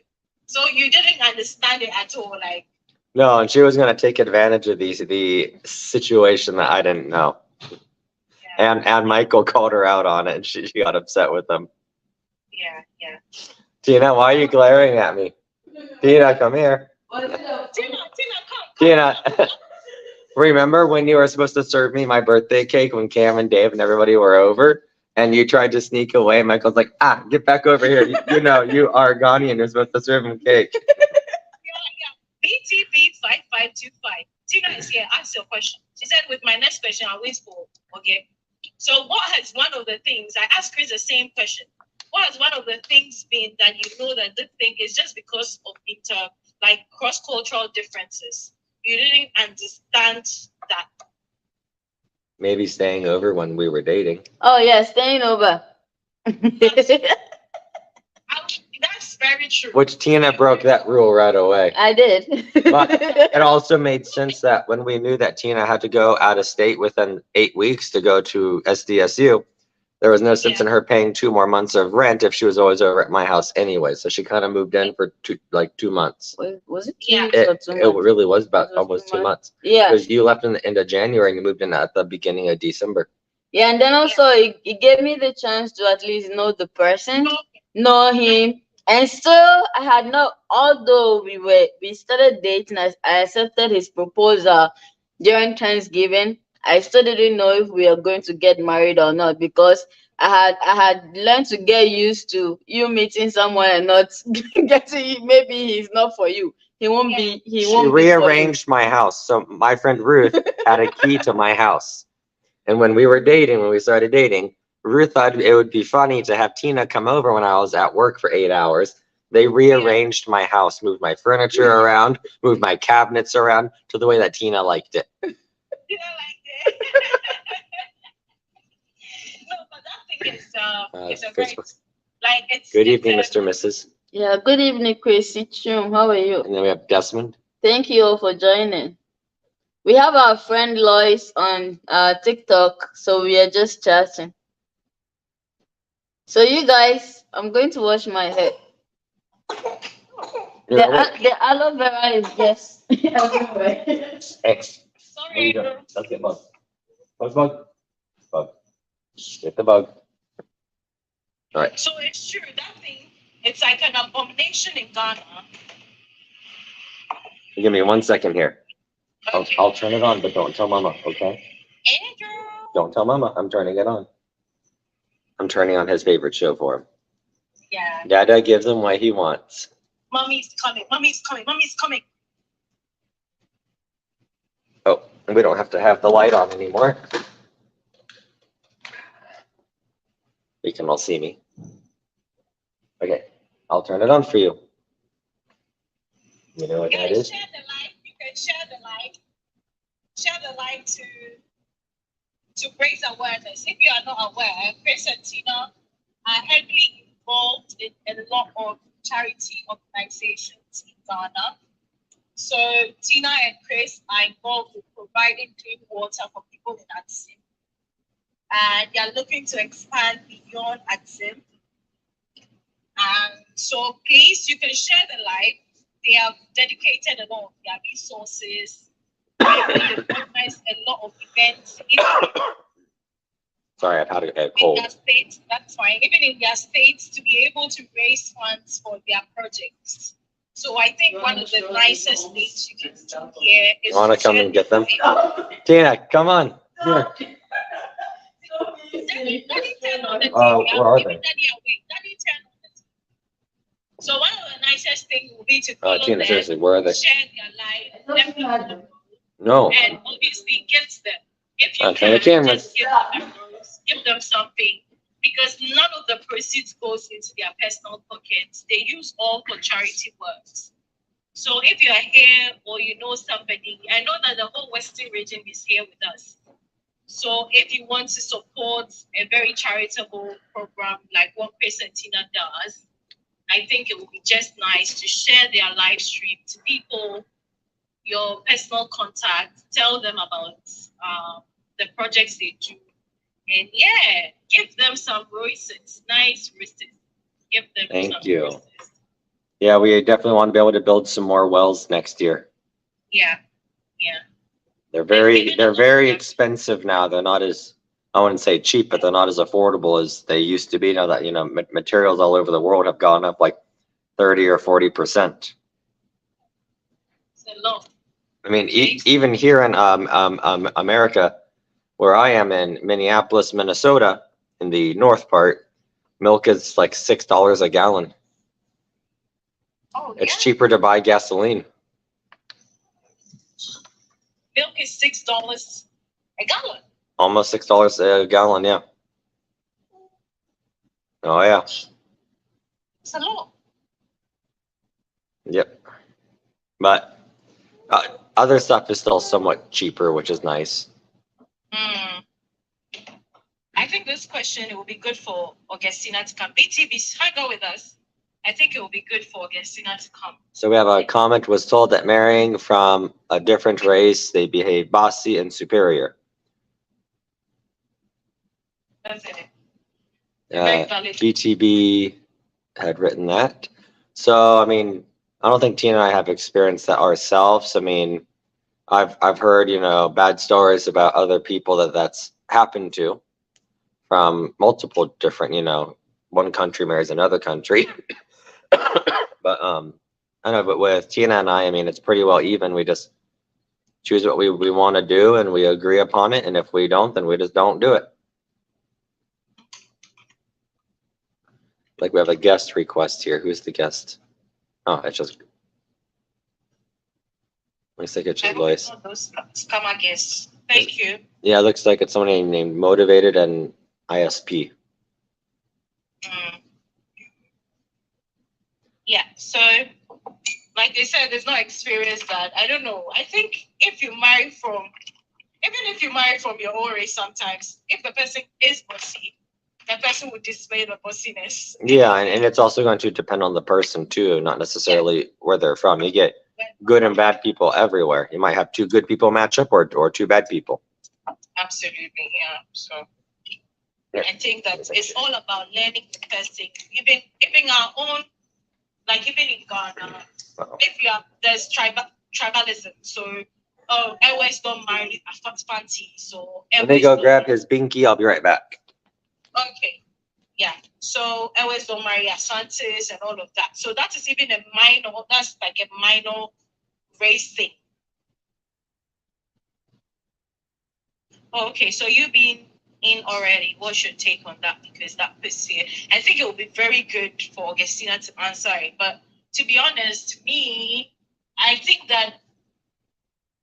So you didn't understand it at all, like. No, and she was going to take advantage of the situation that I didn't know. Yeah. And Michael called her out on it, and she got upset with him. Yeah. Tina, why are you glaring at me? Tina, come here. Tina, come. Tina, remember when you were supposed to serve me my birthday cake when Cam and Dave and everybody were over? And you tried to sneak away. Michael's like, get back over here. You know, you are Ghanaian. You're supposed to serve him cake. BTB 5525. Tina is here. Ask your question. She said, with my next question, I'll wait for. Okay. So, what has one of the things, I asked Chris the same question. What has one of the things been that you know that this thing is just because of cross-cultural differences? You didn't understand that. Maybe staying over when we were dating. Oh, yeah, staying over. That's very true. Which Tina broke that rule right away. I did. But it also made sense that when we knew that Tina had to go out of state within 8 weeks to go to SDSU, there was no sense in her paying 2 more months of rent if she was always over at my house anyway. So she kind of moved in for 2 months. Was it 2 weeks or 2 months? It really was about almost 2 months. Yeah. Because you left in the end of January and you moved in at the beginning of December. Yeah, and then also it gave me the chance to at least know the person, know him. And still, I had not, although we started dating, I accepted his proposal during Thanksgiving. I still didn't know if we were going to get married or not, because I had learned to get used to you meeting someone and not getting, maybe he's not for you. He won't be. She rearranged my house. So my friend Ruth had a key to my house. And when we started dating, Ruth thought it would be funny to have Tina come over when I was at work for 8 hours. They rearranged my house, moved my furniture around, moved my cabinets around to the way that Tina liked it. Tina liked it. No, but that thing is a great, like, it's. Good evening, Mr. and Mrs. Yeah, good evening, Chrissy Chum. How are you? And then we have Desmond. Thank you all for joining. We have our friend Lois on TikTok, so we are just chatting. So you guys, I'm going to wash my hair. The aloe vera is just everywhere. Sorry. Let's get bug. Bug. Get the bug. All right. So it's true, that thing, it's like an abomination in Ghana. Give me 1 second here. Okay. I'll turn it on, but don't tell Mama, okay? Andrew. Don't tell Mama. I'm turning it on. I'm turning on his favorite show for him. Yeah. Dada gives him what he wants. Mommy's coming. Mommy's coming. Mommy's coming. Oh, and we don't have to have the light on anymore. You can all see me. Okay, I'll turn it on for you. You know what that is? Share the light. You can share the light. Share the light to raise awareness. If you are not aware, Chris and Tina are heavily involved in a lot of charity organizations in Ghana. So Tina and Chris are involved with providing clean water for people in Axim. And they are looking to expand beyond Axim. And so please, you can share the live. They have dedicated a lot of their resources. They organize a lot of events Sorry, I've had a in cold. their states. That's fine. Even in their states, to be able to raise funds for their projects. So I think one of the nicest things you can do here is You want to come and get them? Tina, come on. Here. Daddy, turn on the TV. Where are I'm giving they? Daddy away. Daddy, turn on the TV. So one of the nicest things will be to follow Tina, them, seriously, where are they? share their life, definitely, No. and obviously get them. If you Turn the can, cameras. just give them a rose, give them something, because none of the proceeds goes into their personal pockets. They use all for charity works. So if you are here or you know somebody, I know that the whole Western region is here with us. So if you want to support a very charitable program like what Chris and Tina does, I think it would be just nice to share their live stream to people, your personal contact, tell them about the projects they do. And yeah, give them some roses, nice roses. Give them Thank some you. roses. Yeah, we definitely want to be able to build some more wells next year. Yeah, yeah. They're very expensive now. They're not as, I wouldn't say cheap, but they're not as affordable as they used to be. Now that, materials all over the world have gone up like 30 or 40%. It's a lot. I mean, even here in America, where I am in Minneapolis, Minnesota, in the north part, milk is like $6 a gallon. Oh, It's yeah. cheaper to buy gasoline. Milk is $6 a gallon. Almost $6 a gallon, yeah. Oh yeah. It's a lot. Yep. But other stuff is still somewhat cheaper, which is nice. I think this question, it will be good for Augustina to come. BTB, hang out with us. I think it will be good for Augustina to come. So we have a comment, was told that marrying from a different race, they behave bossy and superior. That's it. Very valid. BTB had written that. So, I mean, I don't think Tina and I have experienced that ourselves. I mean, I've heard, bad stories about other people that's happened to from multiple different, one country marries another country. But I know, but with Tina and I mean, it's pretty well even. We just choose what we want to do and we agree upon it. And if we don't, then we just don't do it. Like we have a guest request here. Who's the guest? Oh, it's just. Looks like it's just Lois. Those scammer guests. Thank you. Yeah, it looks like it's somebody named Motivated and ISP. Yeah, so like they said, there's no experience that. I don't know. I think even if you marry from your own race, sometimes if the person is bossy, the person would display the bossiness. Yeah, and it's also going to depend on the person too, not necessarily where they're from. You get good and bad people everywhere. You might have two good people match up or two bad people. Absolutely, yeah. So I think that it's all about learning the person. Even our own, like even in Ghana, there's tribalism. So always don't marry a fancy. So Let me go grab his binky. I'll be right back. Okay. Yeah. So always don't marry Asantes and all of that. So that is even that's like a minor race thing. Okay, so you've been in already. What's your take on that? Because that person, I think it will be very good for Augustina to answer it. But to be honest, me, I think that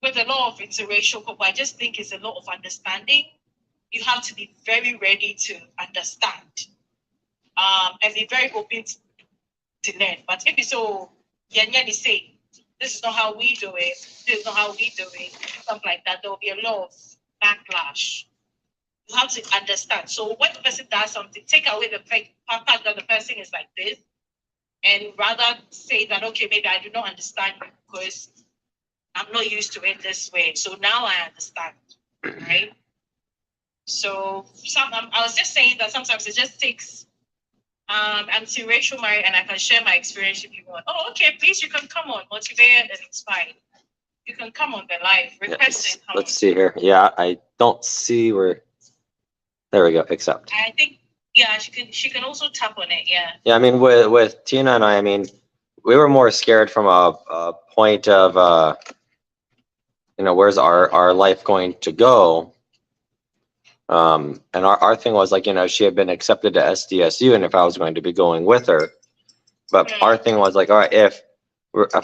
with a lot of interracial couple, I just think it's a lot of understanding. You have to be very ready to understand, and be very open to learn. But if you say, this is not how we do it, this is not how we do it, stuff like that, there will be a lot of backlash. You have to understand. So when the person does something, take away the fact that the person is like this, and rather say that, okay, maybe I do not understand you because I'm not used to it this way. So now I understand, right? So I was just saying that sometimes it just takes anti-racial marriage, and I can share my experience if you want. Oh, okay, please, you can come on, motivated and inspired. You can come on the live, request it. Let's see here. Yeah, I don't see where. There we go. Accept. I think, yeah, she can also tap on it. Yeah. Yeah, I mean, with Tina and I mean, we were more scared from a point of, where's our life going to go? And our thing was like, she had been accepted to SDSU, and if I was going to be going with her, but our thing was like, all right, if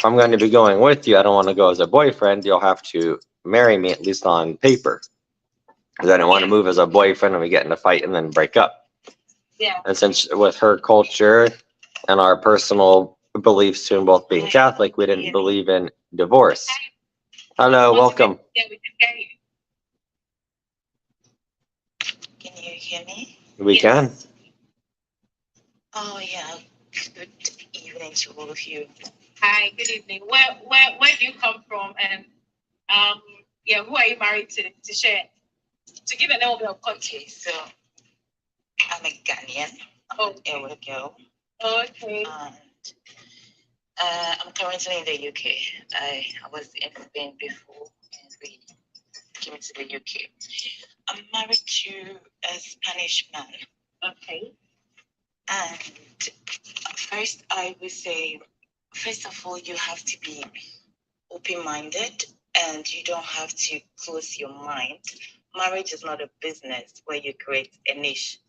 I'm going to be going with you, I don't want to go as a boyfriend. You'll have to marry me, at least on paper. Because I didn't want to move as a boyfriend and we get in a fight and then break up. Yeah. And since with her culture and our personal beliefs too, both being Catholic, we didn't believe in divorce. Hello, welcome. Yeah, we can hear you. Can you hear me? We can. Oh yeah. Good evening to all of you. Hi, good evening. Where do you come from? And yeah, who are you married to share? To give a little bit of context. Okay, so I'm a Ghanaian. Oh, I'm a girl. okay. And I'm currently in the UK. I was in Spain before and we came to the UK. I'm married to a Spanish man. Okay. And first, I would say, first of all, you have to be open-minded and you don't have to close your mind. Marriage is not a business where you create a niche.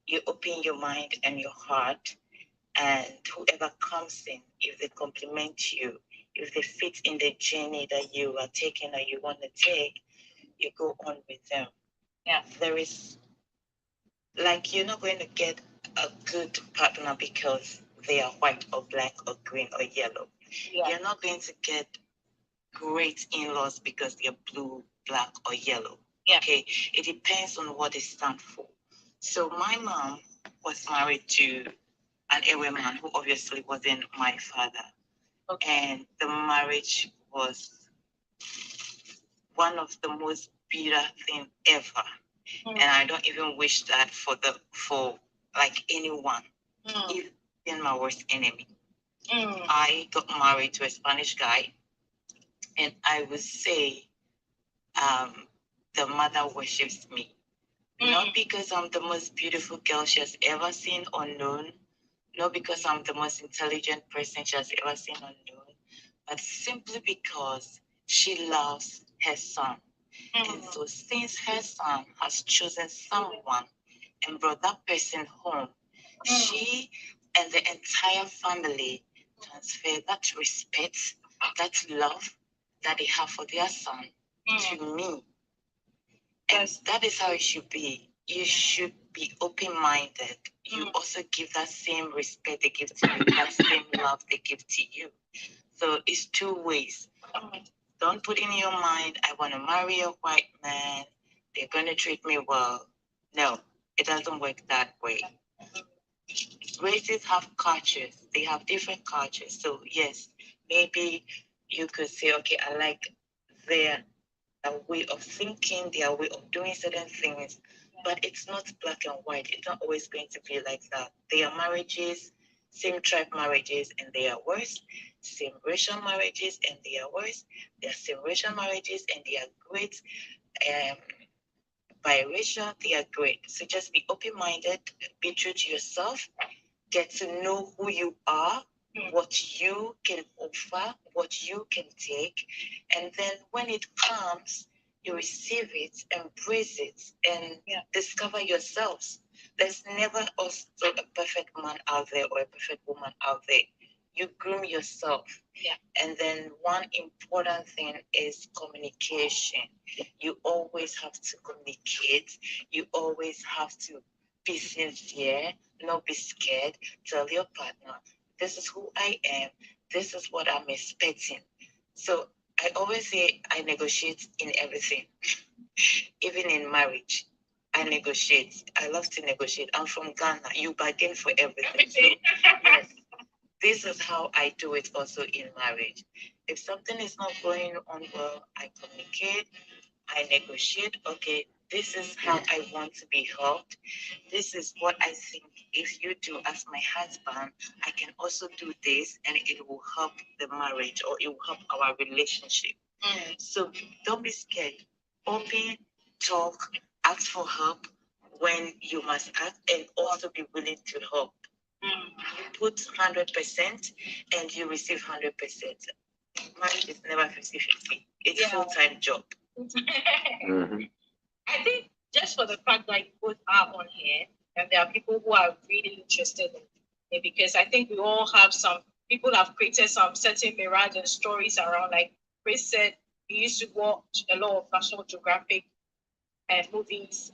You open your mind and your heart, and whoever comes in, if they compliment you, if they fit in the journey that you are taking or you want to take, you go on with them. Yeah. There is, like, you're not going to get a good partner because they are white or black or green or yellow. Yeah. You're not going to get great in-laws because they're blue, black, or yellow. Yeah. Okay, it depends on what they stand for. So my mom was married to an Ewe man who obviously wasn't my father. Okay. And the marriage was one of the most bitter things ever. And I don't even wish that for like anyone, even my worst enemy. I got married to a Spanish guy, and I would say the mother worships me. Not because I'm the most beautiful girl she has ever seen or known, not because I'm the most intelligent person she has ever seen or known, but simply because she loves her son. And so since her son has chosen someone and brought that person home, she and the entire family transfer that respect, that love that they have for their son to me. And that is how it should be. You should be open-minded. You also give that same respect they give to you, that same love they give to you. So it's two ways. Don't put in your mind, I want to marry a white man. They're going to treat me well. No, it doesn't work that way. Races have cultures. They have different cultures. So yes, maybe you could say, okay, I like their way of thinking, their way of doing certain things, but it's not black and white. It's not always going to be like that. There are marriages, same tribe marriages, and they are worse. Same racial marriages, and they are worse. There are same racial marriages, and they are great. Biracial, they are great. So just be open-minded, be true to yourself, get to know who you are, what you can offer, what you can take, and then when it comes, you receive it, embrace it, and discover yourselves. There's never also a perfect man out there or a perfect woman out there. You groom yourself. Yeah. And then one important thing is communication. You always have to communicate. You always have to be sincere, not be scared. Tell your partner, this is who I am. This is what I'm expecting. So I always say I negotiate in everything, even in marriage. I negotiate. I love to negotiate. I'm from Ghana. You bargain for everything. So, yes, this is how I do it also in marriage. If something is not going on well, I communicate, I negotiate. Okay, this is how I want to be helped. This is what I think if you do as my husband, I can also do this and it will help the marriage or it will help our relationship. So don't be scared. Open, talk, ask for help when you must ask, and also be willing to help. You put 100% and you receive 100%. Marriage is never 50-50. It's a full-time job. Mhm. I think just for the fact that you both are on here, and there are people who are really interested in it, because I think we all have some people have created some certain mirage and stories around. Like Chris said, he used to watch a lot of National Geographic and movies,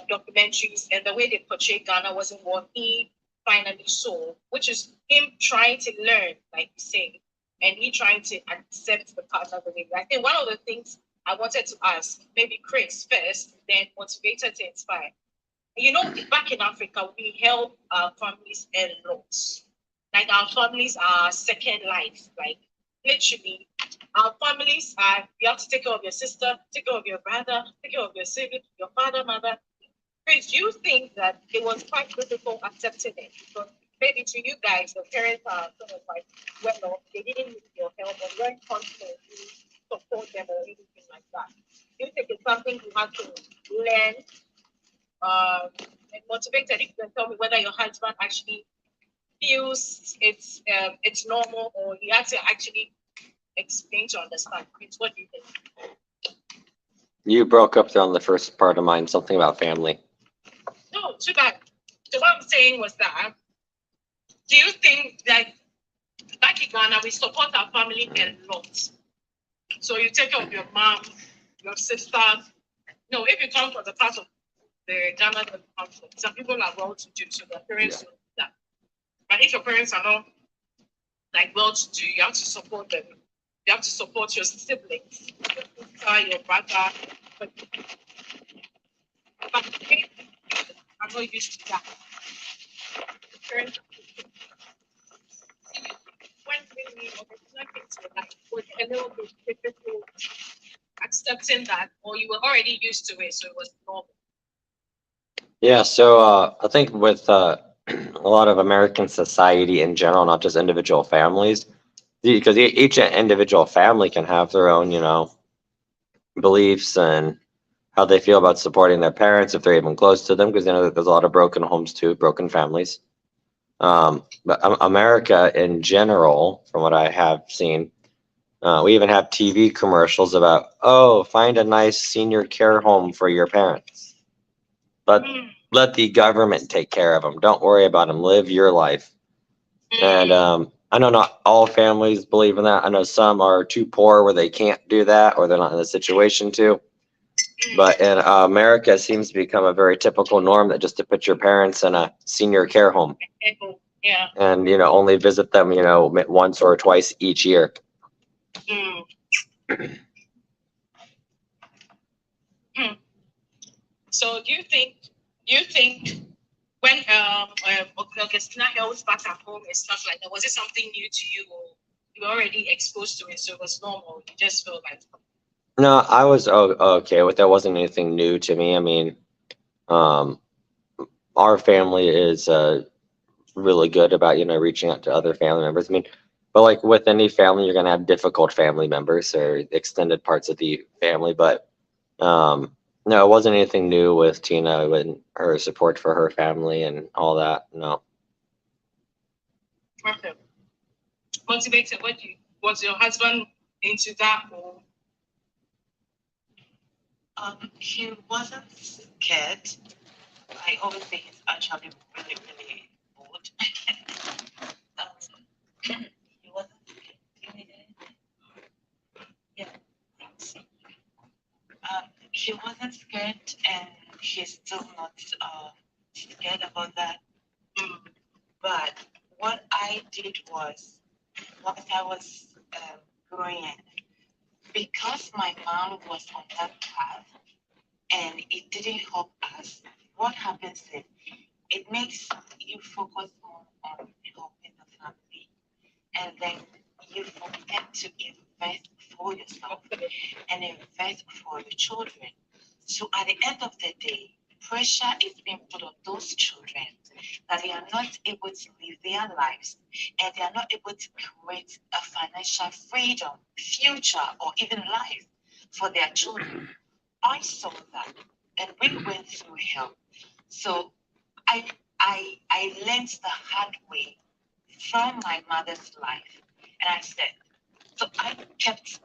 documentaries, and the way they portray Ghana wasn't what he finally saw, which is him trying to learn, like you say, and he trying to accept the partner that they. I think one of the things I wanted to ask, maybe Chris first, then motivated to inspire. You know, back in Africa, we help our families a lot. Like our families are second life. Like literally, our families are. You have to take care of your sister, take care of your brother, take care of your sibling, your father, mother. Chris, you think that it was quite difficult accepting it? Because maybe to you guys, your parents are sort of like well off, they didn't need your help or weren't constantly support them or anything like that. Do you think it's something you have to learn and motivated? You can tell me whether your husband actually feels it's normal or he has to actually explain to understand. Chris, what do you think? You broke up there on the first part of mine, something about family. No, too bad. So what I'm saying was that, do you think that back in Ghana, we support our family a lot? So you take care of your mom, your sister. No, if you come from the part of the Ghana that you come from, some people are well to do, so their parents don't do that. But if your parents are not like well to do, you have to support them. You have to support your siblings, your sister, your brother. But I'm not used to that. The parents when we opportunities were like was a little bit difficult accepting that, or you were already used to it, so it was normal. Yeah, so I think with a lot of American society in general, not just individual families, because each individual family can have their own, beliefs and how they feel about supporting their parents if they're even close to them, because there's a lot of broken homes too, broken families. But America in general, from what I have seen, we even have TV commercials about, oh, find a nice senior care home for your parents. But let the government take care of them. Don't worry about them. Live your life. And I know not all families believe in that. I know some are too poor where they can't do that, or they're not in a situation to. But in America, it seems to become a very typical norm that just to put your parents in a senior care home. Yeah. And, only visit them, once or twice each year. So do you think when Augustina held back at home and stuff like that, was it something new to you, or you were already exposed to it, so it was normal? You just felt like No, I was okay with that. Wasn't anything new to me. I mean, our family is really good about reaching out to other family members. I mean, but like with any family, you're gonna have difficult family members or extended parts of the family. But no, it wasn't anything new with Tina and her support for her family and all that. No. perfect. Motivated. Was your husband into that, or He wasn't scared. I always say he's actually really, really good. He wasn't scared. Yeah. He wasn't scared, and he's still not scared about that. But what I did was, once I was growing, because my mom was on that path, and it didn't help us. What happens is it makes you focus more on helping the family, and then you forget to invest for yourself and invest for your children. So at the end of the day, pressure is being put on those children that they are not able to live their lives and they are not able to create a financial freedom, future, or even life for their children. I saw that and we went through hell. So I learned the hard way from my mother's life. And I said, so I kept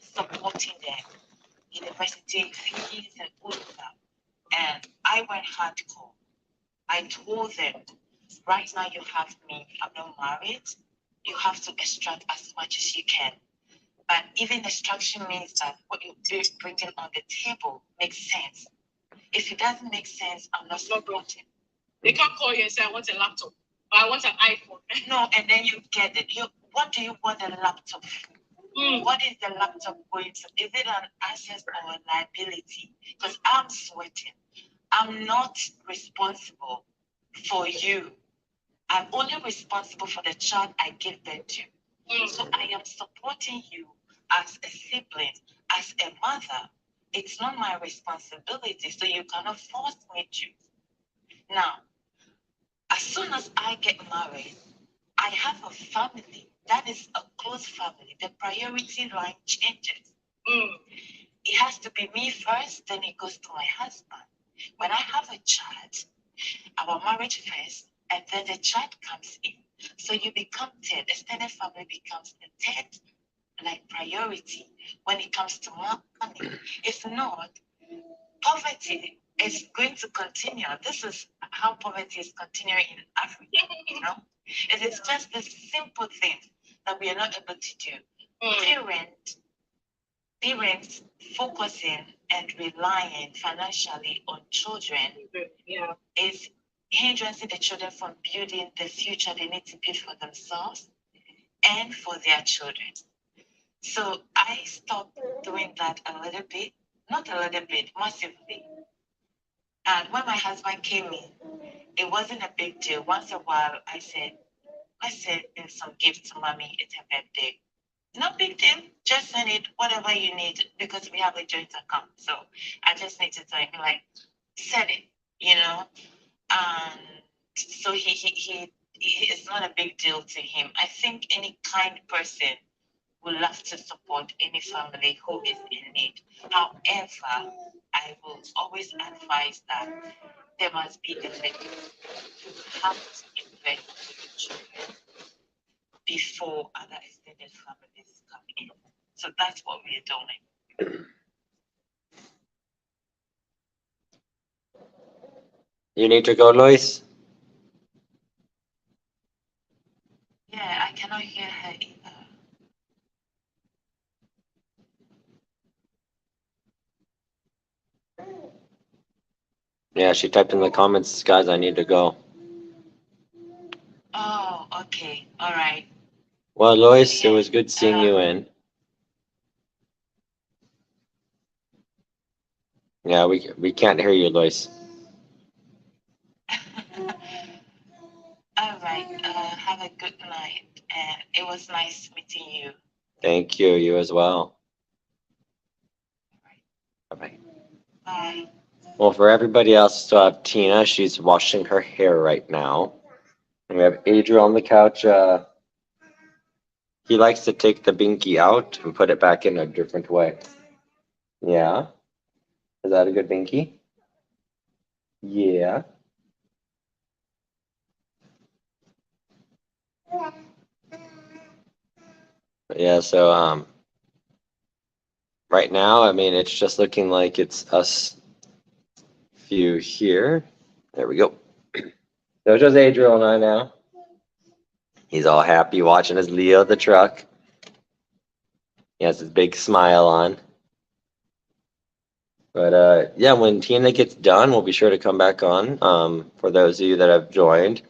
supporting them, university fees and all of that. And I went hardcore. I told them, right now you have me, I'm not married. You have to extract as much as you can. But even extraction means that what you're bringing on the table makes sense. If it doesn't make sense, I'm not supporting. They can't call you and say, I want a laptop or I want an iPhone. No, and then you get it. What do you want a laptop for? What is the laptop going to? Is it an asset or a liability? Because I'm sweating. I'm not responsible for you. I'm only responsible for the child I give birth to. So I am supporting you as a sibling, as a mother. It's not my responsibility, so you cannot force me to. Now, as soon as I get married, I have a family. That is a close family. The priority line changes. It has to be me first, then it goes to my husband. When I have a child, our marriage first, and then the child comes in. So you become third. Extended family becomes the third, like, priority when it comes to money. If not, poverty is going to continue. This is how poverty is continuing in Africa, you know? It is just the simple thing that we are not able to do. Parents focusing and relying financially on children is hindering the children from building the future they need to build for themselves and for their children. So I stopped doing that a little bit, not a little bit, massively. And when my husband came in, it wasn't a big deal. Once a while, I said, let's send in some gifts to mommy. It's her birthday. No big deal. Just send it, whatever you need, because we have a joint account. So I just need to tell him, like, send it, you know? And so he it's not a big deal to him. I think any kind person would love to support any family who is in need. However, I will always advise that there must be a limit. You have to invest in your children before other extended families come in. So that's what we're doing. You need to go, Lois? Yeah, I cannot hear her either. Yeah, she typed in the comments, guys, I need to go. Oh, okay. All right. Well, Lois, it was good seeing you in. Yeah, we can't hear you, Lois. All right. Have a good night. And it was nice meeting you. Thank you. You as well. Bye-bye. Bye. Well, for everybody else, still have Tina. She's washing her hair right now. And we have Adriel on the couch. He likes to take the binky out and put it back in a different way. Yeah? Is that a good binky? Yeah. Yeah, so right now, I mean, it's just looking like it's us few here. There we go. There's just Adriel and I now. He's all happy watching his Leo the truck. He has his big smile on. But yeah, when Tina gets done, we'll be sure to come back on. For those of you that have joined,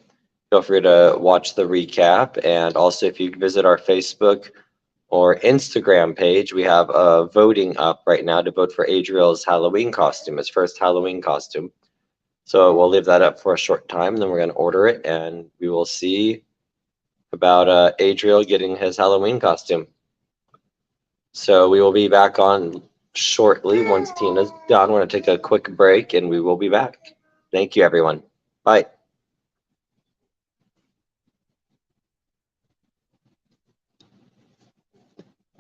feel free to watch the recap. And also, if you visit our Facebook or Instagram page, we have a voting up right now to vote for Adriel's Halloween costume, his first Halloween costume. So we'll leave that up for a short time, then we're going to order it, and we will see about Adriel getting his Halloween costume. So we will be back on shortly once Tina's done. We're going to take a quick break, and we will be back. Thank you, everyone. Bye.